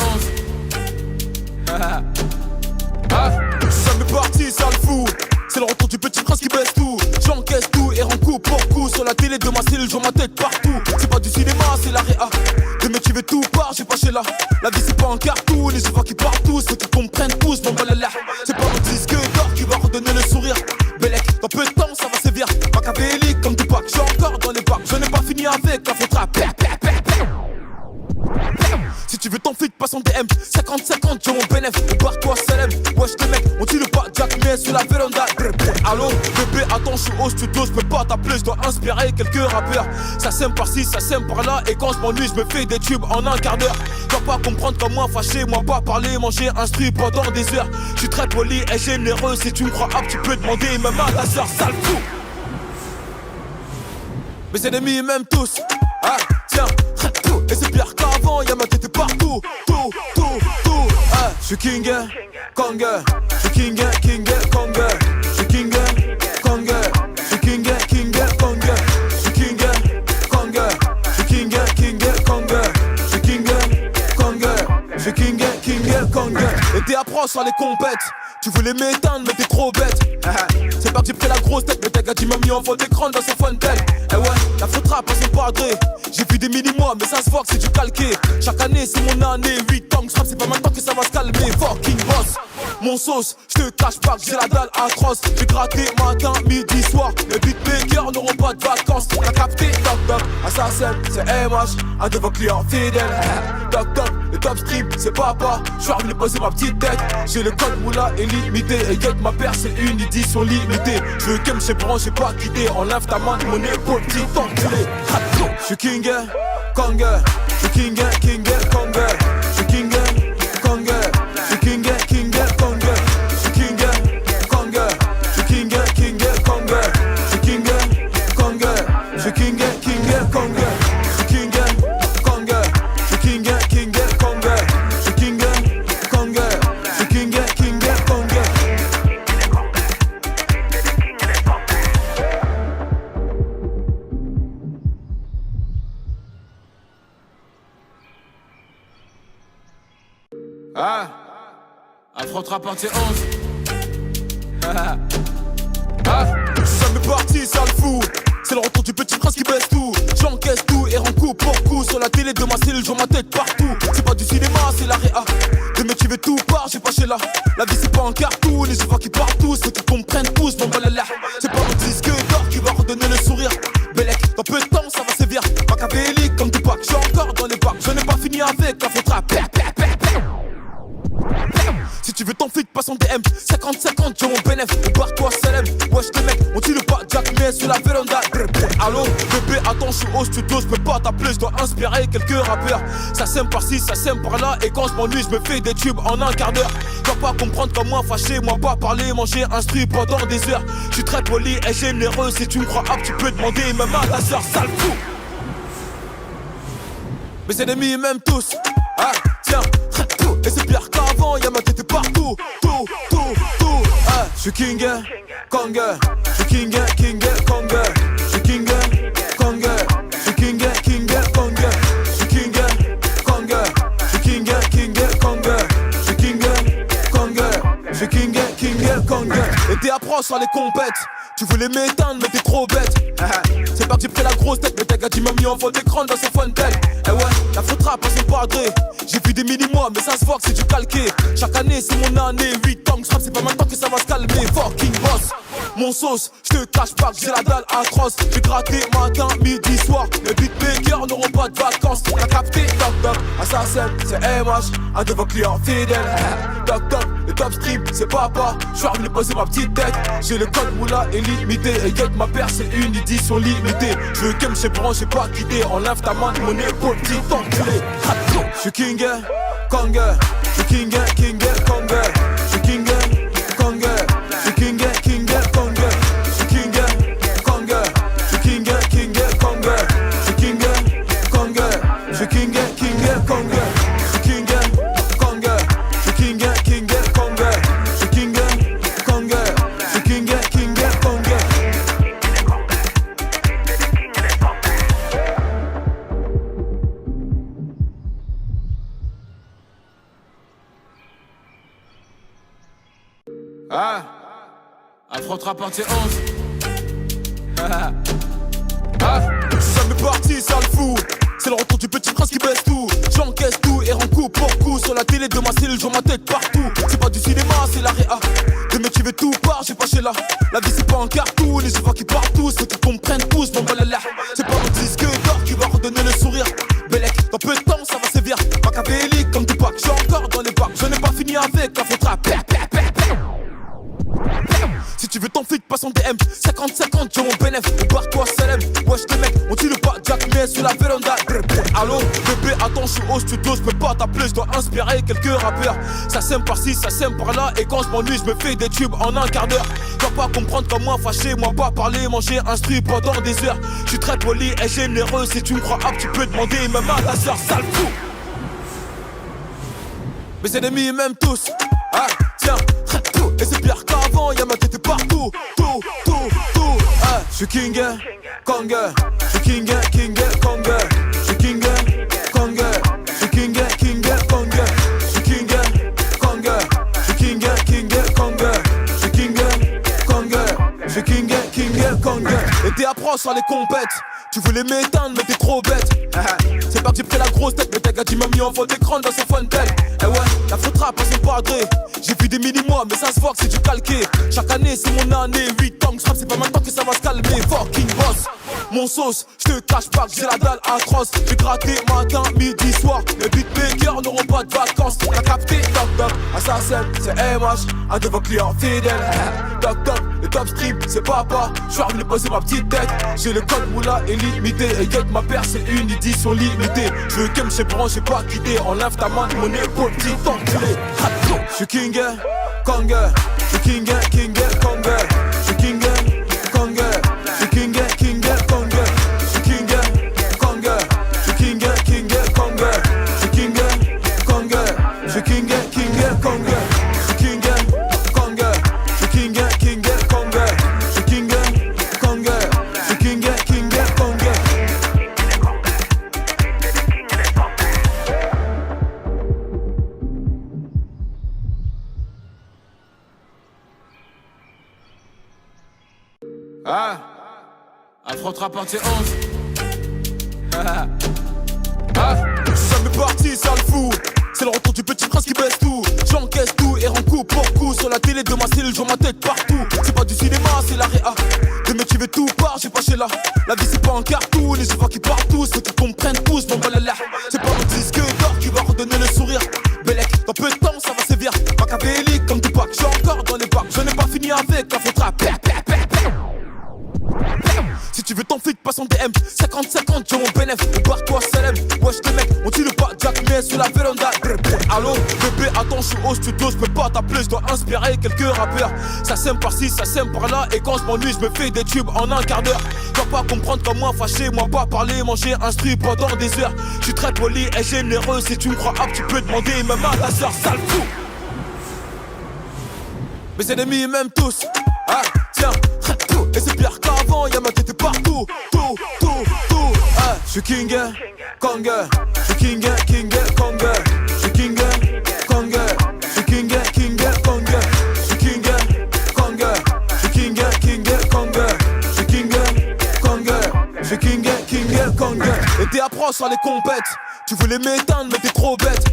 Ah, je suis jamais parti, ça le fou. C'est le retour du petit prince qui baisse tout. J'encaisse tout et rends coup pour coup. Sur la télé de ma cellule, je ma tête partout. C'est pas du cinéma, c'est la réa. De mes tu veux tout part, j'ai pas chez là. La vie c'est pas un cartoon et je vois qu'ils partent tous. Faut qu'ils comprennent tous, mon balala. C'est pas mon disque d'or qui va redonner le sourire. Bellec, dans peu de temps ça va sévir. Machiavélique comme Tupac, j'suis encore dans les bacs. Je n'ai pas fini avec la faute à si tu veux ton feed, passe en DM 50-50, j'ai mon bénéf, barre-toi Salem. Wesh les mecs, on tire pas Jack mais sur la véranda. Allô, bébé, attends, je suis au studio, je peux pas t'appeler, je dois inspirer quelques rappeurs. Ça sème par-ci, ça sème par-là, et quand je m'ennuie, je me fais des tubes en un quart d'heure. Tu vas pas comprendre comme moi, fâché, moi pas parler, manger, instruit pendant des heures. Je suis très poli et généreux, si tu me crois apte, tu peux demander même à ta soeur, sale fou. Mes ennemis m'aiment tous, ah tiens, tout. Et c'est pire qu'avant, y'a ma tête partout, tout, ah. J'suis king, Kong, j'suis king, Kong, j'suis king, Kong, j'suis king, Kong, j'suis king, Kong, j'suis king, Kong, j'suis king, Kong, j'suis king, Kong. Et t'es approche sur les compètes. Tu voulais m'éteindre mais t'es trop bête. C'est pas que j'ai pris la grosse tête, mais t'as gâté m'a mis en fond d'écran dans son fontaine. Eh ouais, la faute rap c'est pas gré. J'ai vu des mini-mois mais ça se voit que c'est du calqué. Chaque année c'est mon année, 8 ans que je rappe, c'est pas maintenant que ça va se calmer. Fucking boss, mon sauce, j'te cache pas que j'ai la dalle atroce. J'ai gratté matin, midi, soir. Les beatmakers n'auront pas de vacances. T'as capté, toc toc, assassin, c'est MH, un de vos clients fidèles. Toc toc, le top stream, c'est papa. J'suis revenu poser ma petite tête. J'ai le code moula illimité. Et get ma paire, c'est une édition limitée. J'veux que m'chez branche, j'ai pas quitté. Enlève ta main de mon épaule, petit enculé. J'suis king, Kong, j'suis king, Kong, j'suis king, Kong, j'suis king, Kong, j'suis king, Kong, j'suis king, Kong, j'suis king, Kong, j'suis king, Kong, j'suis king, Kong, j'suis king, Kong, j'suis king, Kong, j'suis king, Kong. Ah, affrontera partie 11. Ah, je suis jamais parti, ça le fou. C'est le retour du petit prince qui baisse tout. J'encaisse tout et rends coup pour coup. Sur la télé de ma cellule, je ma tête partout. C'est pas du cinéma, c'est la réa. De mes tu veux tout part, j'ai pas chez là. La vie c'est pas un cartoon et je vois qu'ils partent tous. Faut qu'ils comprennent tous, mon balala. C'est pas mon disque d'or qui va redonner le sourire. Bellec, dans peu de temps ça va sévir. Machiavélique comme Tupac, j'suis encore dans les bacs. Je n'ai pas fini avec la faute à si tu veux ton feed, passe en DM 50-50, j'ai mon bénéf, barre-toi Salem. Wesh les mecs, on tire pas Jack mais sur la véranda. Allô, bébé, attends, je suis au studio, je peux pas t'appeler, je dois inspirer quelques rappeurs. Ça sème par-ci, ça sème par-là, et quand je m'ennuie, je me fais des tubes en un quart d'heure. Tu vas pas comprendre comme moi, fâché, moi pas parler, manger, instruit pendant des heures. Je suis très poli et généreux, si tu me crois apte, tu peux demander même à ta soeur, sale fou. Mes ennemis m'aiment tous, ah tiens, tout. Et c'est pire qu'avant, y'a ma tête partout, tout, ah. J'suis king, Kong, j'suis king, Kong, j'suis king, Kong, j'suis king, Kong, j'suis king, Kong, j'suis king, Kong, j'suis king, Kong, j'suis king, Kong. Et t'es approche sur les compètes. Tu voulais m'éteindre mais t'es trop bête. C'est pas que j'ai pris la grosse tête, mais t'as gâté m'a mis en fond d'écran dans son fontaine. Eh ouais, la faute rap c'est pas gré. J'ai vu des mini-mois mais ça se voit que c'est du calqué. Chaque année c'est mon année, 8 ans que je rappe, c'est pas maintenant que ça va se calmer. Fucking boss, mon sauce, j'te cache pas que j'ai la dalle atroce. J'ai gratté matin, midi, soir. Les beatmakers n'auront pas de vacances. T'as capté, toc toc, assassin, c'est MH, un de vos clients fidèles. Toc toc, le top stream, c'est papa. J'suis revenu poser ma petite tête. J'ai le code moula illimité. Et get ma paire, c'est une édition limitée. J'veux que m'chez branche, j'ai pas quitté. Enlève ta main de mon épaule, petit enculé. J'suis king, Kong, j'suis king, Kong, j'suis king, Kong, j'suis king, Kong, j'suis king, Kong, j'suis king, Kong, j'suis king, Kong, j'suis king, Kong, j'suis king, Kong, j'suis king, Kong, j'suis king, Kong, j'suis king, Kong. Affrontera partie 11. Je suis jamais parti, ça le fou. C'est le retour du petit prince qui baisse tout. J'encaisse tout et rends coup pour coup. Sur la télé de ma cellule, je ma tête partout. C'est pas du cinéma, c'est la réa. De me tuer tout part, j'ai pas chez là. La vie c'est pas un cartoon, et je vois qu'ils partent tous. Faut qu'ils comprennent tous, mon balala. C'est pas mon disque d'or qui va redonner le sourire. Bellec, dans peu de temps ça va sévir. Machiavélique comme Tupac, j'suis encore dans les bacs. Je n'ai pas fini avec la faute à si tu veux ton feed, passe en DM 50-50, j'ai mon bénéf, barre-toi Salem. Wesh les mecs, on tire pas Jack mais sur la véranda. Allô, bébé, attends, je suis au studio, je peux pas t'appeler, je dois inspirer quelques rappeurs. Ça sème par-ci, ça sème par-là, et quand je m'ennuie, je me fais des tubes en un quart d'heure. Tu vas pas comprendre comme moi, fâché, moi pas parler, manger, instruit pendant des heures. Je suis très poli et généreux, si tu me crois apte, tu peux demander même à ta soeur, sale fou. Mes ennemis m'aiment tous, ah tiens, tout. Et c'est pire qu'avant, y'a ma tête partout, tout, ah. J'suis king, Kong, j'suis king, Kong, j'suis king, Kong, j'suis king, Kong, j'suis king, Kong, j'suis king, Kong, j'suis king, Kong, j'suis king, Kong. Et t'es approche sur les compètes. Tu voulais m'éteindre mais t'es trop bête. C'est pas que j'ai pris la grosse tête, mais t'as gâché m'a mis en fond d'écran dans son Fontaine. Eh ouais, la faute rap c'est pas gré. J'ai vu des mini-mois mais ça se voit que c'est du calqué. Chaque année c'est mon année, 8 ans que je rappe, c'est pas maintenant que ça va se calmer. Fucking boss, mon sauce, j'te cache pas que j'ai la dalle atroce. J'ai gratté matin, midi, soir. Les beatmakers n'auront pas de vacances. T'as capté, toc toc, assassin, c'est MH, un de vos clients fidèles. Toc toc, le top stream, c'est papa. J'suis revenu poser ma petite tête. J'ai le code moula illimité. Et y'a ma paire, c'est une édition limitée. J'veux que m'chez branche, j'ai pas quitté. Enlève ta main de mon épaule, petit enculé. J'suis king, Kong, j'suis king, Kong, j'suis king, Kong, j'suis king, Kong, j'suis king, Kong, j'suis king, Kong, j'suis king, Kong, j'suis king, Kong, j'suis king, Kong, j'suis king, Kong, j'suis king, Kong, j'suis king, Kong. Ah, affrontera partie 11. Je suis jamais parti, ça le fou. C'est le retour du petit prince qui baisse tout. J'encaisse tout et rends coup pour coup. Sur la télé de ma cellule, je ma tête partout. C'est pas du cinéma, c'est la réa. De me tuer tout part, j'ai pas chez là. La vie c'est pas un cartoon, et je vois qu'ils partent tous. Faut qu'ils comprennent tous, mon balala. C'est pas mon disque d'or qui va redonner le sourire. Bellec, dans peu de temps ça va sévir. Machiavélique comme Tupac, j'suis encore dans les bacs. Je n'ai pas fini avec la faute à si tu veux ton flic, passe en DM 50-50, j'ai mon bénéf, barre-toi Salem. Wesh les mecs, on tire pas Jack mais sur la véranda. Allô, bébé, attends, je suis au studio, je peux pas t'appeler, je dois inspirer quelques rappeurs. Ça sème par-ci, ça sème par-là, et quand je m'ennuie, je me fais des tubes en un quart d'heure. Tu vas pas comprendre comme moi, fâché, moi pas parler, manger, instruit pendant des heures. Je suis très poli et généreux, si tu me crois apte, tu peux demander même à ta soeur, sale fou. Mes ennemis m'aiment tous, ah tiens, tout. Et c'est pire qu'avant, y'a ma tête partout, tout, ah. J'suis king, Kong, j'suis king, Kong, j'suis king, Kong, j'suis king, Kong, j'suis king, Kong, j'suis king, Kong, j'suis king, Kong, j'suis king, Kong. Et t'es approche sur les compètes. Tu voulais m'éteindre mais t'es trop bête.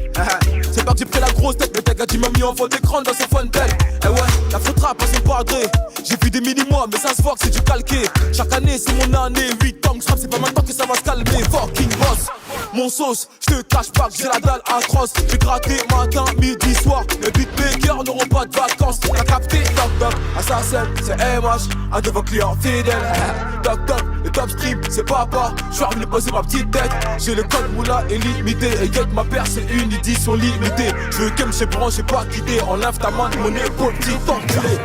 C'est pas que j'ai pris la grosse tête, mais t'as gâché m'a mis en fond d'écran dans son Fontaine. Eh ouais, la faute rap c'est pas gré. J'ai vu des mini-mois mais ça se voit que c'est du calqué. Chaque année c'est mon année, 8 ans que j'rappe, c'est pas maintenant que ça va se calmer. Fucking boss, mon sauce, j'te cache pas que j'ai la dalle atroce. J'ai gratté matin, midi, soir. Les beatmakers n'auront pas de vacances. T'as capté, toc toc, assassin, c'est MH, un de vos clients fidèles. Toc toc, le top stream, c'est papa. J'suis revenu poser ma petite tête. J'ai le code moula illimité. Et y'a ma paire, c'est une édition limitée. J'veux que m'chez branche, j'ai pas quitté. Enlève ta main de mon épaule, petit enculé.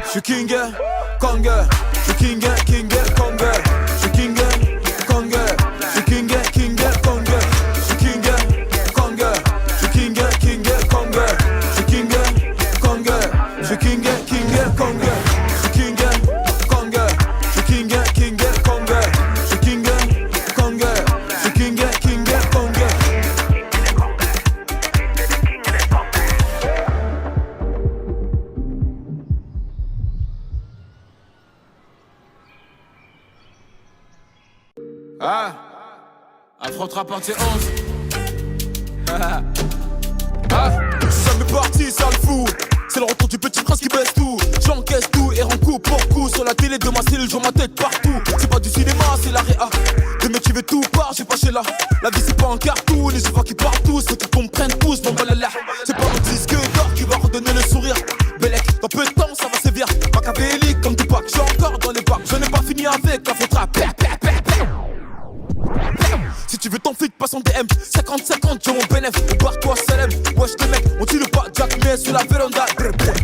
J'suis king, Kong, j'suis king, Kong, j'suis king, Kong, j'suis king, Kong, j'suis king, Kong, j'suis king, Kong, j'suis king, Kong, j'suis king, Kong, j'suis king, Kong, j'suis king, Kong, j'suis king, Kong, j'suis king, Kong. Ah, affrontera partie 11. Ah, jamais parti, ça le fou. C'est le retour du petit prince qui baisse tout. J'encaisse tout et rends coup pour coup. Sur la télé de ma cellule, je ma tête partout. C'est pas du cinéma, c'est la réa. De mes veux tout part, j'ai pas chez là. La vie c'est pas un cartoon et je vois qu'ils partent tous. Faut qu'ils comprennent tous, mon balala. C'est pas mon disque d'or qui va redonner le sourire. Bellec, dans peu de temps ça va sévir. Machiavélique comme Tupac, j'suis encore dans les bacs. Je n'ai pas fini avec la faute à si tu veux ton feed, passe en DM 50-50, j'ai mon bénéf, barre-toi Salem. Wesh les mecs, on tire pas Jack mais sur la véranda.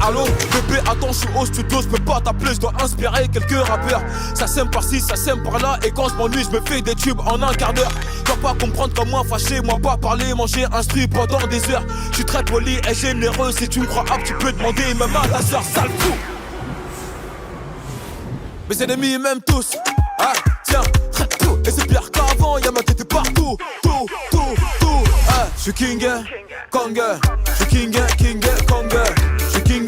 Allô, bébé, attends, je suis au studio, je peux pas t'appeler, je dois inspirer quelques rappeurs. Ça sème par-ci, ça sème par-là, et quand je m'ennuie, je me fais des tubes en un quart d'heure. Tu vas pas comprendre comme moi, fâché, moi pas parler, manger, instruit pendant des heures. Je suis très poli et généreux, si tu me crois apte, tu peux demander même à ta soeur, sale fou. Mes ennemis m'aiment tous, ah tiens, tout. Et c'est pire qu'avant, y'a ma tête partout, tout, ah. J'suis king, Kong, j'suis king, Kong, j'suis king,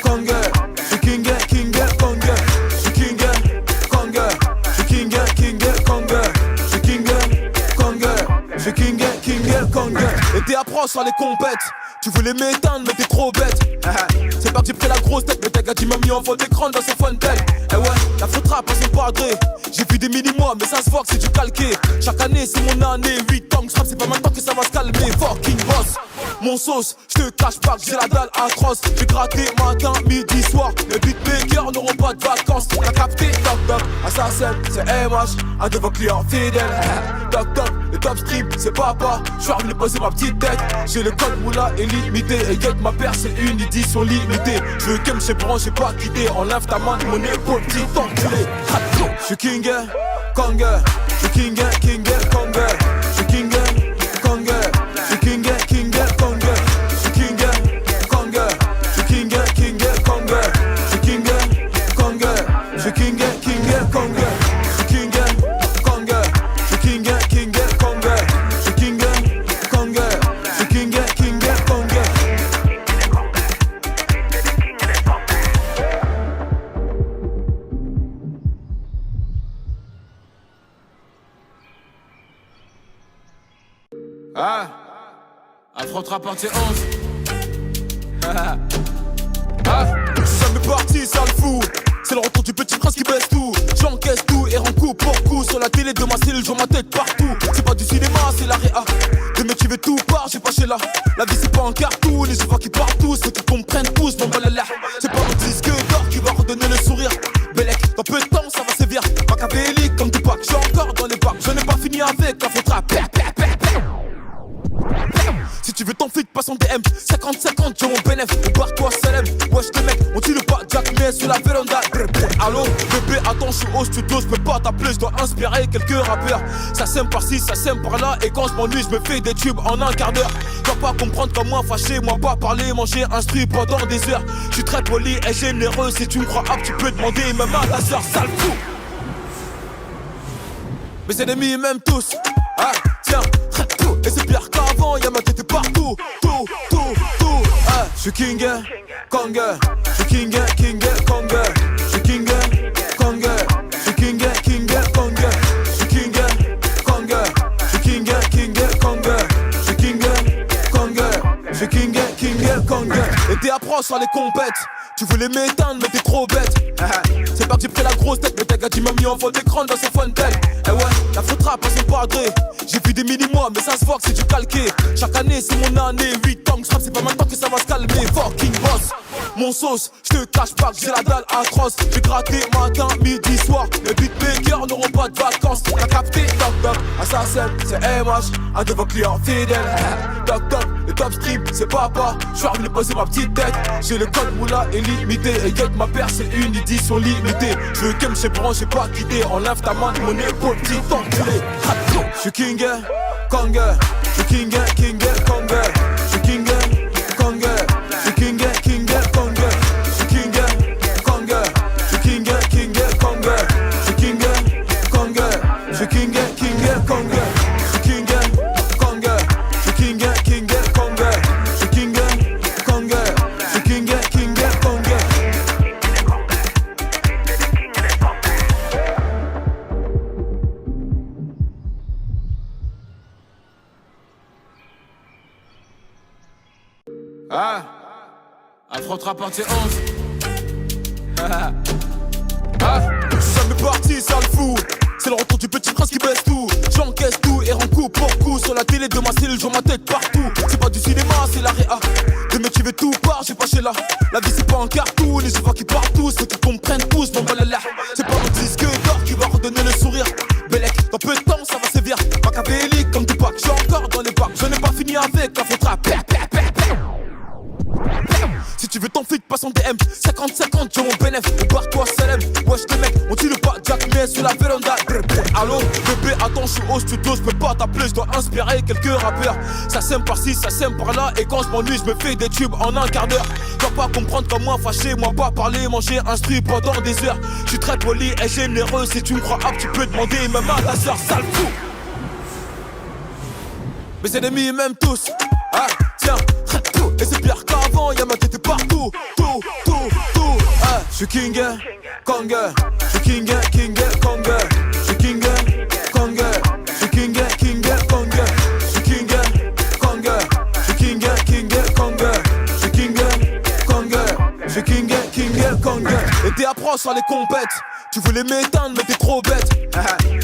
Kong, j'suis king, Kong, j'suis king, Kong, j'suis king, Kong, j'suis king, Kong, j'suis king, Kong. Et t'es approche sur les compètes. Tu voulais m'éteindre mais t'es trop bête. C'est pas que j'ai pris la grosse tête, mais ta gâte m'a mis en fond d'écran dans son fontaine. Eh ouais, la faute rap passe pas gré. J'ai vu des mini-mois mais ça se voit que c'est du calqué. Chaque année c'est mon année, 8 ans que je rappe, c'est pas maintenant que ça va se calmer. Fucking boss, mon sauce, j'te cache pas que j'ai la dalle atroce. J'ai gratté matin, midi, soir. Les beatmakers n'auront pas de vacances. T'as capté, toc toc, assassin, c'est MH, un de vos clients fidèles. Toc toc, le top stream, c'est papa. J'suis revenu poser ma petite tête. J'ai le code moula illimité. Et get ma paire, c'est une édition limitée. J'veux que m'chez branche, j'ai pas quitté. Enlève ta main de mon épaule, petit enculé. J'suis king, Kong, j'suis king, Kong, j'suis king, Kong, j'suis king, Kong, j'suis king, Kong, j'suis king, Kong, j'suis king, Kong, j'suis king, Kong, j'suis king, Kong, j'suis king, Kong, j'suis king, Kong, j'suis king, Kong. Ah, affrontera partie 11. Ah, jamais parti, ça le fou. C'est le retour du petit prince qui baisse tout. J'encaisse tout et rends coup pour coup. Sur la télé de ma cellule, je ma tête partout. C'est pas du cinéma, c'est la réa. De mes tu veux tout part, j'ai pas chez là. La vie c'est pas un cartoon et je vois qu'ils partent tous. Faut qu'ils comprennent tous, mon balala. C'est pas mon disque d'or qui va redonner le sourire. Bellec, dans peu de temps ça va sévir. Machiavélique comme Tupac, j'suis encore dans les bacs. Je n'ai pas fini avec la faute à si tu veux ton feed, passe en DM 50-50, j'ai mon bénéf, barre-toi Salem. Wesh les mecs, on tire pas Jack mais sur la véranda. Allô, bébé, attends, je suis au studio, je peux pas t'appeler, je dois inspirer quelques rappeurs. Ça sème par-ci, ça sème par-là, et quand je m'ennuie, je me fais des tubes en un quart d'heure. Tu vas pas comprendre comme moi, fâché, moi pas parler, manger, instruit pendant des heures. Je suis très poli et généreux, si tu me crois apte, tu peux demander même à ta soeur, sale fou. Mes ennemis m'aiment tous, ah tiens, tout. Et c'est pire qu'avant, y'a ma tête partout, tout, ah. J'suis king, Kong, j'suis king, Kong, j'suis king, Kong, j'suis king, Kong, j'suis king, Kong, j'suis king, Kong, j'suis king, Kong, j'suis king, Kong. Et t'es approche sur les compètes. Tu voulais m'éteindre mais t'es trop bête. C'est pas que j'ai pris la grosse tête, mais ta gâte m'a mis en fond d'écran dans son fontaine. Eh ouais, la faute rap passe pas gré. J'ai vu des mini-mois mais ça se voit que c'est du calqué. Chaque année c'est mon année, 8 ans que je rappe, c'est pas maintenant que ça va se calmer. Fucking boss, mon sauce, j'te cache pas que j'ai la dalle atroce. J'ai gratté matin, midi, soir. Les beatmakers n'auront pas de vacances. T'as capté, toc toc, assassin, c'est MH, un de vos clients fidèles. Toc toc, le top stream, c'est papa. J'suis revenu poser ma petite tête. J'ai le code moula illimité. Et get ma paire, c'est une édition limitée. J'veux que m'chez branche, j'ai pas quitté. Enlève ta main de mon épaule, petit enculé. J'suis king, Kong, j'suis king, Kong, j'suis king, Kong, j'suis king, Kong, j'suis king, Kong, j'suis king, Kong, j'suis king, Kong, j'suis king, Kong, j'suis king, Kong, j'suis king, Kong, j'suis king, Kong, j'suis king, Kong. Ah, affrontera partie 11. Ah, je suis jamais parti, ça le fou. C'est le retour du petit prince qui baisse tout. J'encaisse tout et rends coup pour coup. Sur la télé de ma cellule, je ma tête partout. C'est pas du cinéma, c'est la réa. De me tuer tout part, j'ai pas chez là. La vie c'est pas un cartoon et je vois qu'ils partent tous. Faut qu'ils comprennent tous, mon balala. C'est pas mon disque d'or qui va redonner le sourire. Bellec, dans peu de temps ça va sévir. Machiavélique comme Tupac, j'suis encore dans les bacs. Je n'ai pas fini avec la faute à si tu veux ton feed, passe en DM 50-50, j'ai mon bénéf, barre-toi Salem. Wesh les mecs, on tire pas Jack mais sur la véranda. Allô, bébé, attends, je suis au studio, je peux pas t'appeler, je dois inspirer quelques rappeurs. Ça sème par-ci, ça sème par-là, et quand je m'ennuie, je me fais des tubes en un quart d'heure. Dois pas comprendre comme moi fâché, moi pas parler, manger, instruit pendant des heures. Je suis très poli et généreux, si tu me crois apte, tu peux demander même à ta soeur, sale fou. Mes ennemis m'aiment tous, ah tiens, tout. Et c'est pire qu'avant, y'a ma tête partout, tout, ah. J'suis King, Kong, j'suis King, Kong, j'suis King, Kong, j'suis King, Kong, j'suis King, Kong, j'suis King, Kong, j'suis King, Kong, j'suis King, Kong. Et t'es approche sur les compètes. Tu voulais m'éteindre mais t'es trop bête.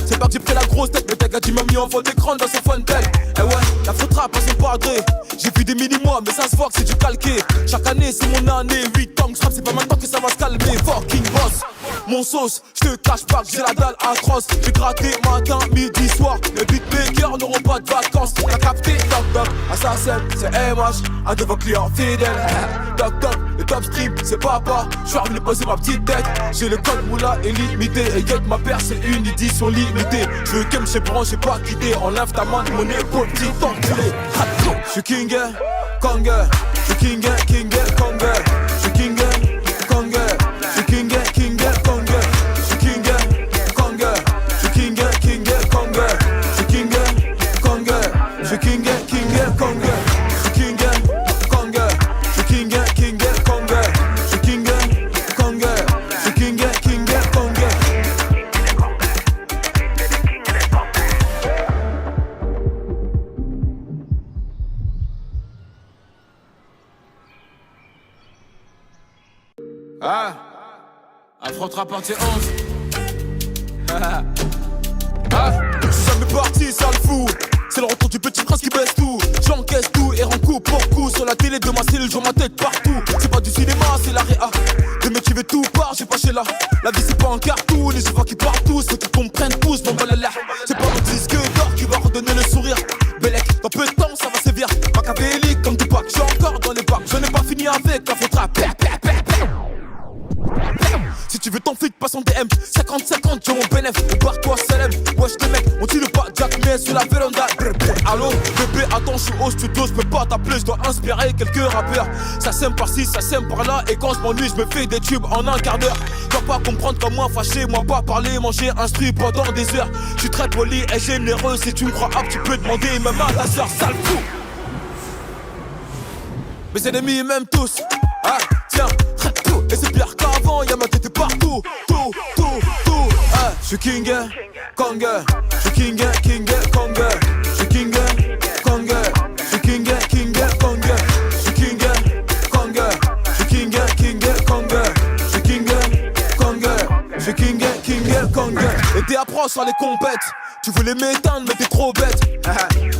C'est pas que j'ai pris la grosse tête, mais t'as gâté m'a mis en fond d'écran dans son Fontaine. Eh ouais, la faute rap passe pas gré. J'ai vu des mini-mois mais ça se voit que c'est du calqué. Chaque année c'est mon année, 8 ans que je rappe, c'est pas maintenant que ça va se calmer. Fucking boss, mon sauce, j'te cache pas que j'ai la dalle atroce. J'ai gratté matin, midi, soir. Les beatmakers n'auront pas de vacances. T'as capté, toc toc, assassin, c'est MH, un de vos clients fidèles. Toc toc, le top stream, c'est papa. J'suis revenu poser ma petite tête. J'ai le code moula illimité. Et get ma paire, c'est une édition limitée. J'veux que m'chez branche, j'ai pas quitté. Enlève ta main de mon épaule, petit enculé. J'suis King, Kong, j'suis King, Kong, j'suis King, Kong, j'suis King, Kong, j'suis King, Kong, j'suis King, Kong, j'suis King, Kong, j'suis King, Kong, j'suis King, Kong, j'suis King, Kong, j'suis King, Kong, j'suis King, Kong. Ah, affrontera partie 11. Ah, je suis jamais parti, ça le fou. C'est le retour du petit prince qui baisse tout. J'encaisse tout et rends coup pour coup. Sur la télé de ma cellule, je ma tête partout. C'est pas du cinéma, c'est la réa. De me tuer tout part, j'ai pas chez là. La vie c'est pas un cartoon et je vois qu'ils partent tous. Faut qu'ils comprennent tous, mon balala. C'est pas mon disque d'or qui va redonner le sourire. Bellec, dans peu de temps ça va sévir. Machiavélique comme Tupac, j'suis encore dans les bacs. Je n'ai pas fini avec la faute à si tu veux ton feed, passe en DM 50-50, j'ai mon bénéf, barre-toi Salem. Wesh les mecs, on tire pas Jack mais sur la véranda. Allô, bébé, attends, je suis au studio, je peux pas t'appeler, je dois inspirer quelques rappeurs. Ça sème par-ci, ça sème par-là, et quand je m'ennuie, je me fais des tubes en un quart d'heure. Dois pas comprendre comme moi fâché, moi pas parler, manger, instruit pendant des heures. Je suis très poli et généreux, si tu me crois apte, tu peux demander même à ta soeur, sale fou. Mes ennemis m'aiment tous, ah tiens, tout. Et c'est pire qu'avant, y'a ma tête partout, tout, ah. J'suis King, Kong, j'suis King, Kong, j'suis King, Kong, j'suis King, Kong, j'suis King, Kong, j'suis King, Kong, j'suis King, Kong, j'suis King, Kong. Et t'es approche sur les compètes. Tu voulais m'éteindre mais t'es trop bête.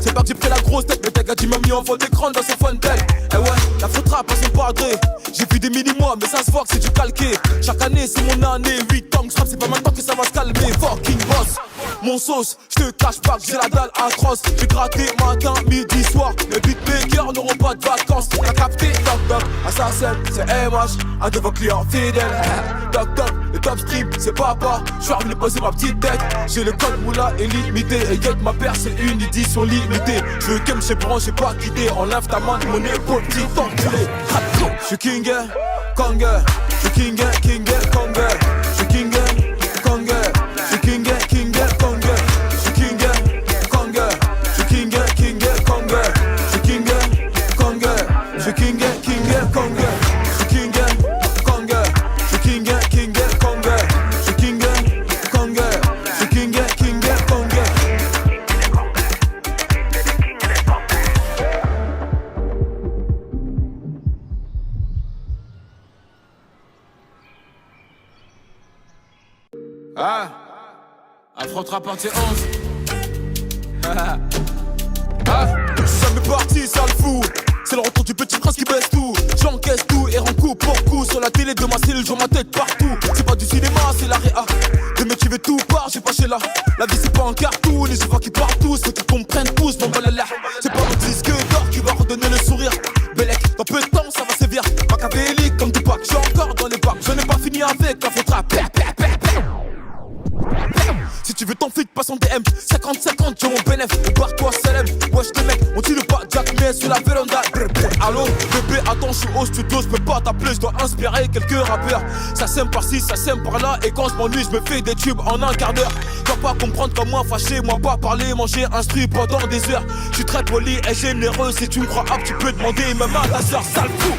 C'est pas que j'ai pris la grosse tête, mais t'as gâté m'a mis en fond d'écran dans son Fontaine. Eh ouais, la faute rap passe pas gré. J'ai vu des mini-mois mais ça se voit que c'est du calqué. Chaque année c'est mon année, 8 ans que je rappe, c'est pas maintenant que ça va se calmer. Fucking boss, mon sauce, j'te cache pas que j'ai la dalle atroce. J'ai gratté matin, midi, soir. Les beatmakers n'auront pas de vacances. T'as capté, toc toc, assassin, c'est MH, un de vos clients fidèles. Toc toc, le top stream, c'est papa. J'suis revenu poser ma petite tête. J'ai le code moula illimité. Et get ma paire, c'est une édition limitée. J'veux que m'chez branche, j'ai pas quitté. Enlève ta main de mon épaule, petit enculé. J'suis King, Kong, j'suis King, Kong, j'suis King, Kong, j'suis King, Kong, j'suis King, Kong, j'suis King, Kong, j'suis King, Kong, j'suis King, Kong, j'suis King, Kong, j'suis King, Kong, j'suis King, Kong, j'suis King, Kong. Affrontera partie 11. Je suis jamais parti, ça le fou. C'est le retour du petit prince qui baisse tout. J'encaisse tout et rends coup pour coup. Sur la télé de ma cellule, j'en ma tête partout. C'est pas du cinéma, c'est la réa. De mes tuer tout part, j'ai pas chez là. La vie c'est pas un cartoon et je vois qu'ils partent tous. Faut qu'ils comprennent tous, mon balala. C'est pas mon disque d'or qui va redonner le sourire. Bellec, dans peu de temps ça va sévir. Machiavélique comme Tupac, j'suis encore dans les bacs. Je n'ai pas fini avec la faute à si tu veux ton feed, passe en DM 50-50, j'ai mon bénéf, barre-toi Salem. Wesh les mecs, on tire pas Jack mais sur la véranda. Allô, bébé, attends, je suis au studio, je peux pas t'appeler, je dois inspirer quelques rappeurs. Ça sème par-ci, ça sème par-là, et quand je m'ennuie, je me fais des tubes en un quart d'heure. Tu vas pas comprendre comme moi, fâché, moi pas parler, manger, instruit pendant des heures. Je suis très poli et généreux, si tu me crois apte, tu peux demander même à ta soeur, sale fou.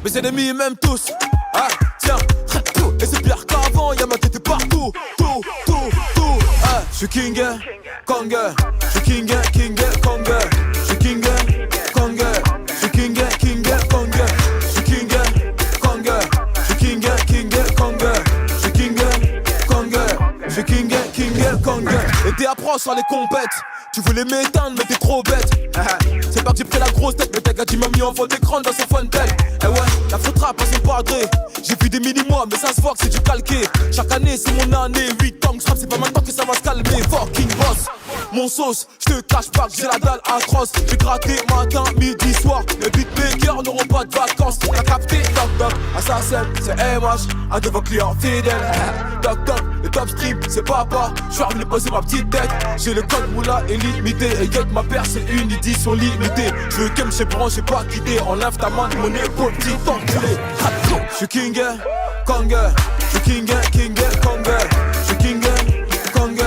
Mes ennemis m'aiment tous, ah tiens, tout. Et c'est pire qu'avant, y'a ma tête partout, tout, ah. J'suis King, Kong, j'suis King, Kong, j'suis King, Kong, j'suis King, Kong, j'suis King, Kong, j'suis King, Kong, j'suis King, Kong, j'suis King, Kong. Et t'es approche sur les compètes. Tu voulais m'éteindre mais t'es trop bête. C'est pas que j'ai pris la grosse tête, mais t'as gâché m'a mis en fond d'écran dans son Fontaine. Eh ouais, la faute rap passe pas Dre. J'ai vu des mini-mois mais ça se voit que c'est du calqué. Chaque année c'est mon année, 8 ans que je rappe, c'est pas maintenant que ça va se calmer. Fucking boss, mon sauce, j'te cache pas que j'ai la dalle atroce. J'ai gratté matin, midi, soir. Les beatmakers n'auront pas de vacances. T'as capté, toc toc, assassin, c'est MH, un de vos clients fidèles. Toc toc, le top stream, c'est papa. J'suis revenu poser ma petite tête. J'ai le code moula illimité. Et get ma paire, c'est une édition limitée. J'veux qu'elle me chez j'ai pas quitté. Enlève ta main de mon épaule, petit enculé. J'suis King, Kong, j'suis King, Kong, j'suis King, Kong,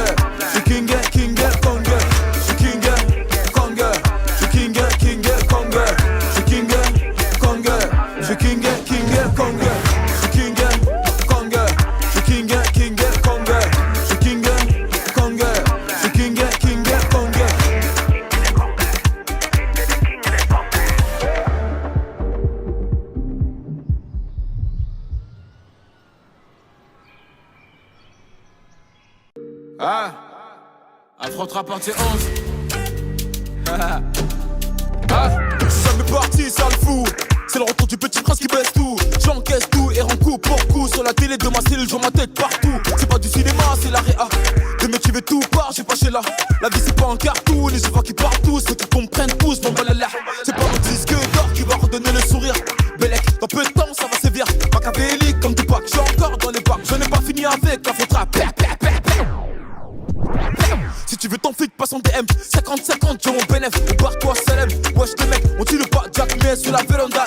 j'suis King, Kong, j'suis King, Kong, j'suis King, Kong, j'suis King, Kong, j'suis King, Kong, j'suis King, Kong, j'suis King, Kong, j'suis King, Kong, j'suis King, Kong. Ah, affrontera partie 11. Ça m'est parti, ça le fou. C'est le retour du petit prince qui baisse tout. J'encaisse tout et rends coup pour coup. Sur la télé de ma cellule, j'en ma tête partout. C'est pas du cinéma, c'est la réa. De mes tuer tout part, j'ai pas chez là. La vie c'est pas un cartoon et je vois qu'ils partent tous. Faut qu'ils comprennent tous, mon balala. C'est pas mon disque d'or qui va redonner le sourire. Bellec, dans peu de temps ça va sévir. Machiavélique comme Tupac, j'suis encore dans les bacs. Je n'ai pas fini avec la faute à si tu veux ton feed, passe en DM 50-50, j'ai mon bénéf, barre-toi Salem. Wesh les mecs, on tire pas Jack mais sur la véranda.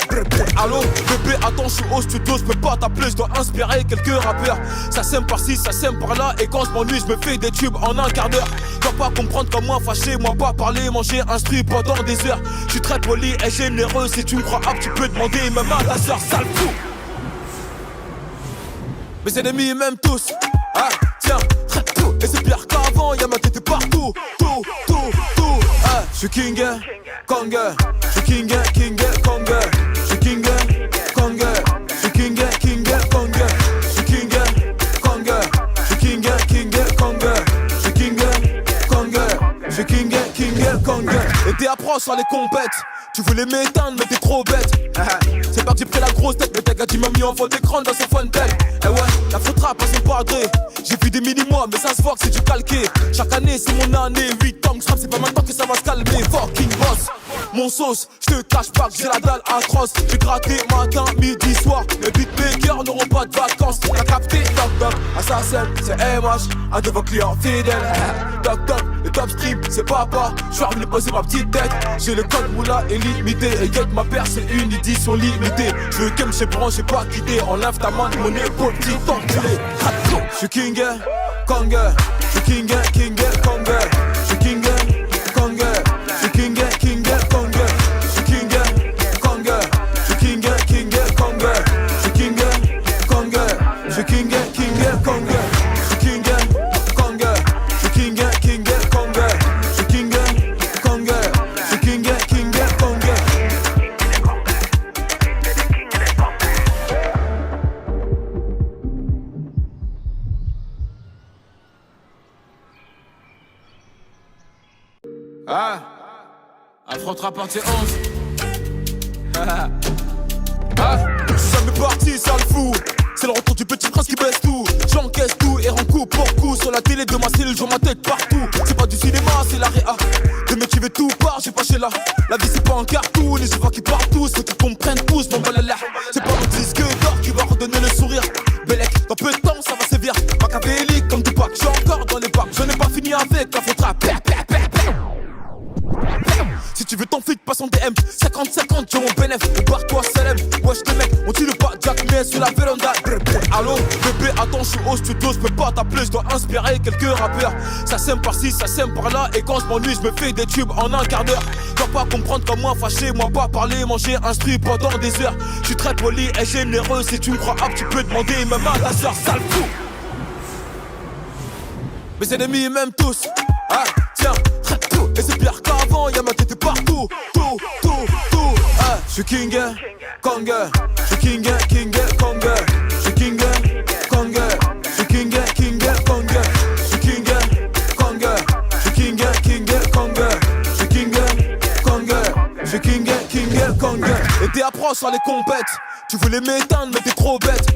Allô, bébé, attends, je suis au studio, je peux pas t'appeler, je dois inspirer quelques rappeurs. Ça sème par-ci, ça sème par-là, et quand je m'ennuie, je me fais des tubes en un quart d'heure. Tu vas pas comprendre comme moi, fâché, moi pas parler, manger, instruit pendant des heures. Je suis très poli et généreux, si tu me crois apte, tu peux demander même à ta soeur, sale fou. Mes ennemis m'aiment tous, ah tiens, tout. Et c'est pire qu'avant, y'a ma tête partout, tout, ah. J'suis King, Kong, j'suis King, Kong, j'suis King, Kong, j'suis King, Kong, j'suis King, Kong, j'suis King, Kong, j'suis King, Kong, j'suis King, Kong. Et t'es approche sur les compètes. Tu voulais m'éteindre mais t'es trop bête. C'est pas que j'ai pris la grosse tête, mais t'as gâché m'a mis en fond d'écran dans son Fontaine. Eh ouais, la faute rap passe pas Dre. J'ai vu des mini-mois mais ça se voit que c'est du calqué. Chaque année c'est mon année, 8 ans que je rappe, c'est pas maintenant que ça va se calmer. Fucking boss, mon sauce, j'te cache pas que j'ai la dalle atroce. J'ai gratté matin, midi, soir. Les beatmakers n'auront pas de vacances. T'as capté, toc toc, assassin, c'est MH, un de vos clients fidèles. Toc toc, le top stream, c'est papa. J'suis revenu poser ma petite tête. J'ai le code moula illimité. Et get ma paire, c'est une édition limitée. J'veux qu'elle me chez j'ai pas quitté. Enlève ta main de mon épaule, petit enculé. J'suis King, Kong, j'suis King, Kong, j'suis King, Kong, j'suis King, Kong, j'suis King, Kong, j'suis King, Kong, j'suis King, Kong, j'suis King, Kong, j'suis King, Kong, j'suis King, Kong, j'suis King, Kong, j'suis King, Kong. Ah, affrontera partie 11. Ah, je suis jamais parti, ça le fou. C'est le retour du petit prince qui baisse tout. J'encaisse tout et rends coup pour coup. Sur la télé de ma cellule, je ma tête partout. C'est pas du cinéma, c'est la réa. De mes veux tout part, j'ai pas chez là. La vie c'est pas un cartoon et je vois qu'ils partent tous. Faut qu'ils comprennent tous, mon balala. C'est pas le disque d'or qui va redonner le sourire. Bellec, dans peu de temps ça va sévir. Machiavélique comme Tupac, j'suis encore dans les bacs. Je n'ai pas fini avec la faute à si tu veux ton feed, passe en DM 50-50, j'ai mon bénéf, barre-toi Salem. Wesh les mecs, on tire pas Jack mais sur la véranda. Allô, bébé, attends, je suis au studio, je peux pas t'appeler, je dois inspirer quelques rappeurs. Ça sème par-ci, ça sème par-là, et quand je m'ennuie, je me fais des tubes en un quart d'heure. Dois pas comprendre comme moi, fâché, moi pas parler, manger, instruit pendant des heures. Je suis très poli et généreux, si tu me crois apte, tu peux demander même à ta soeur, sale fou. Mes ennemis m'aiment tous, ah tiens, tout. Et c'est pire qu'avant, y'a ma tête partout, tout, ah. J'suis king, Kong, j'suis king, Kong, j'suis king, Kong, j'suis king, Kong, j'suis king, Kong, j'suis king, Kong, j'suis king, Kong, j'suis king, Kong. Et t'es approche sur les compètes. Tu voulais m'éteindre mais t'es trop bête.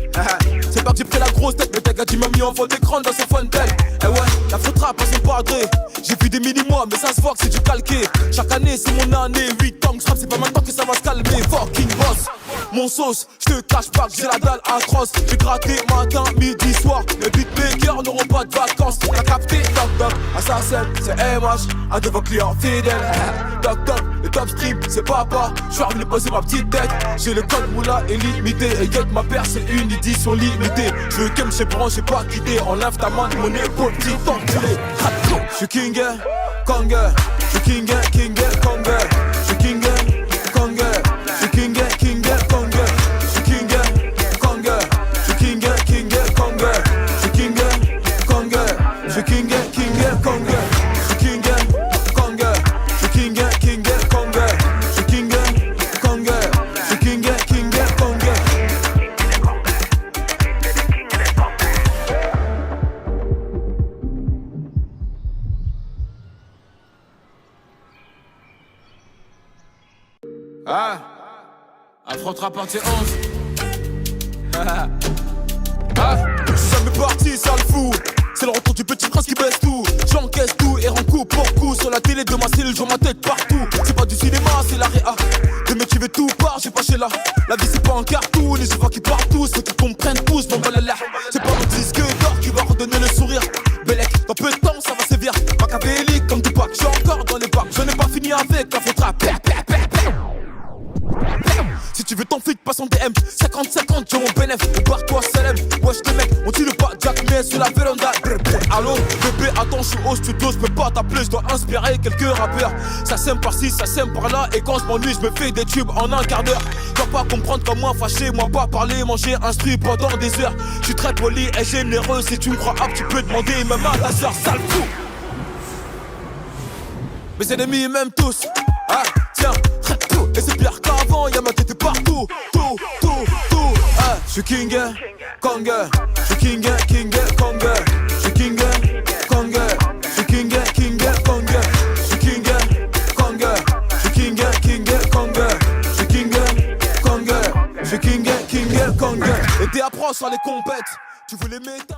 C'est pas que j'ai pris la grosse tête, mais t'as gars m'a mis en fond d'écran dans son fontaine. Eh ouais, la faute rap c'est pas adré. J'ai vu des mini-mois mais ça se voit que c'est du calqué. Chaque année c'est mon année, 8 ans que je rappe, c'est pas maintenant que ça va se calmer. Fucking boss, mon sauce, je te cache pas que j'ai la dalle atroce. J'ai gratté matin, midi, soir. Les beatmakers n'auront pas de vacances. T'as capté, toc toc, assassin, c'est MH, un de vos clients fidèles. Toc toc, le top stream, c'est papa. J'suis revenu poser ma petite tête. J'ai le code moula illimité. Et get ma paire, c'est une édition limitée. Je veux que me branche, j'ai pas quitté. Enlève ta main de mon épaule, petit enculé. J'suis king, Kong, j'suis king, Kong, j'suis king, Kong, j'suis king, Kong, j'suis king, Kong, j'suis king, Kong, j'suis king, Kong, j'suis king, Kong, j'suis king, Kong, j'suis king, Kong, j'suis king, Kong, j'suis king, Kong. Ah, affrontera partie 11. Ah, je suis jamais parti, ça le fou. C'est le retour du petit prince qui baisse tout. J'encaisse tout et rends coup pour coup. Sur la télé de ma cellule, je ma tête partout. C'est pas du cinéma, c'est la réa. De mes veux tout part, j'ai pas chez là. La vie c'est pas un cartoon et je vois qu'ils partent tous. Faut qu'ils comprennent tous, mon balala. C'est pas le disque d'or qui va redonner le sourire. Bellec, dans peu de temps ça va sévir. Machiavélique comme Tupac, j'suis encore dans les bacs. Je n'ai pas fini avec la faute à si tu veux ton feed, passe en DM 50-50, j'ai mon bénéf, barre-toi Salem. Wesh les mecs, on tire pas Jack mais sur la véranda. Allô, bébé, attends, je suis au studio, je peux pas t'appeler, je dois inspirer quelques rappeurs. Ça sème par-ci, ça sème par-là, et quand je m'ennuie, je me fais des tubes en un quart d'heure. Dois pas comprendre comme moi, fâché, moi pas parler, manger, instruit pendant des heures. Je suis très poli et généreux, si tu me crois apte, tu peux demander même à ta soeur, sale fou. Mes ennemis m'aiment tous, ah tiens, tout. Et c'est pire qu'avant, y'a ma tête partout, tout, ah. J'suis king, Kong, j'suis king, Kong, j'suis king, Kong, j'suis king, Kong, j'suis king, Kong, j'suis king, Kong, j'suis king, Kong, j'suis king, Kong. Et t'es approche sur les compètes, tu voulais m'éteindre.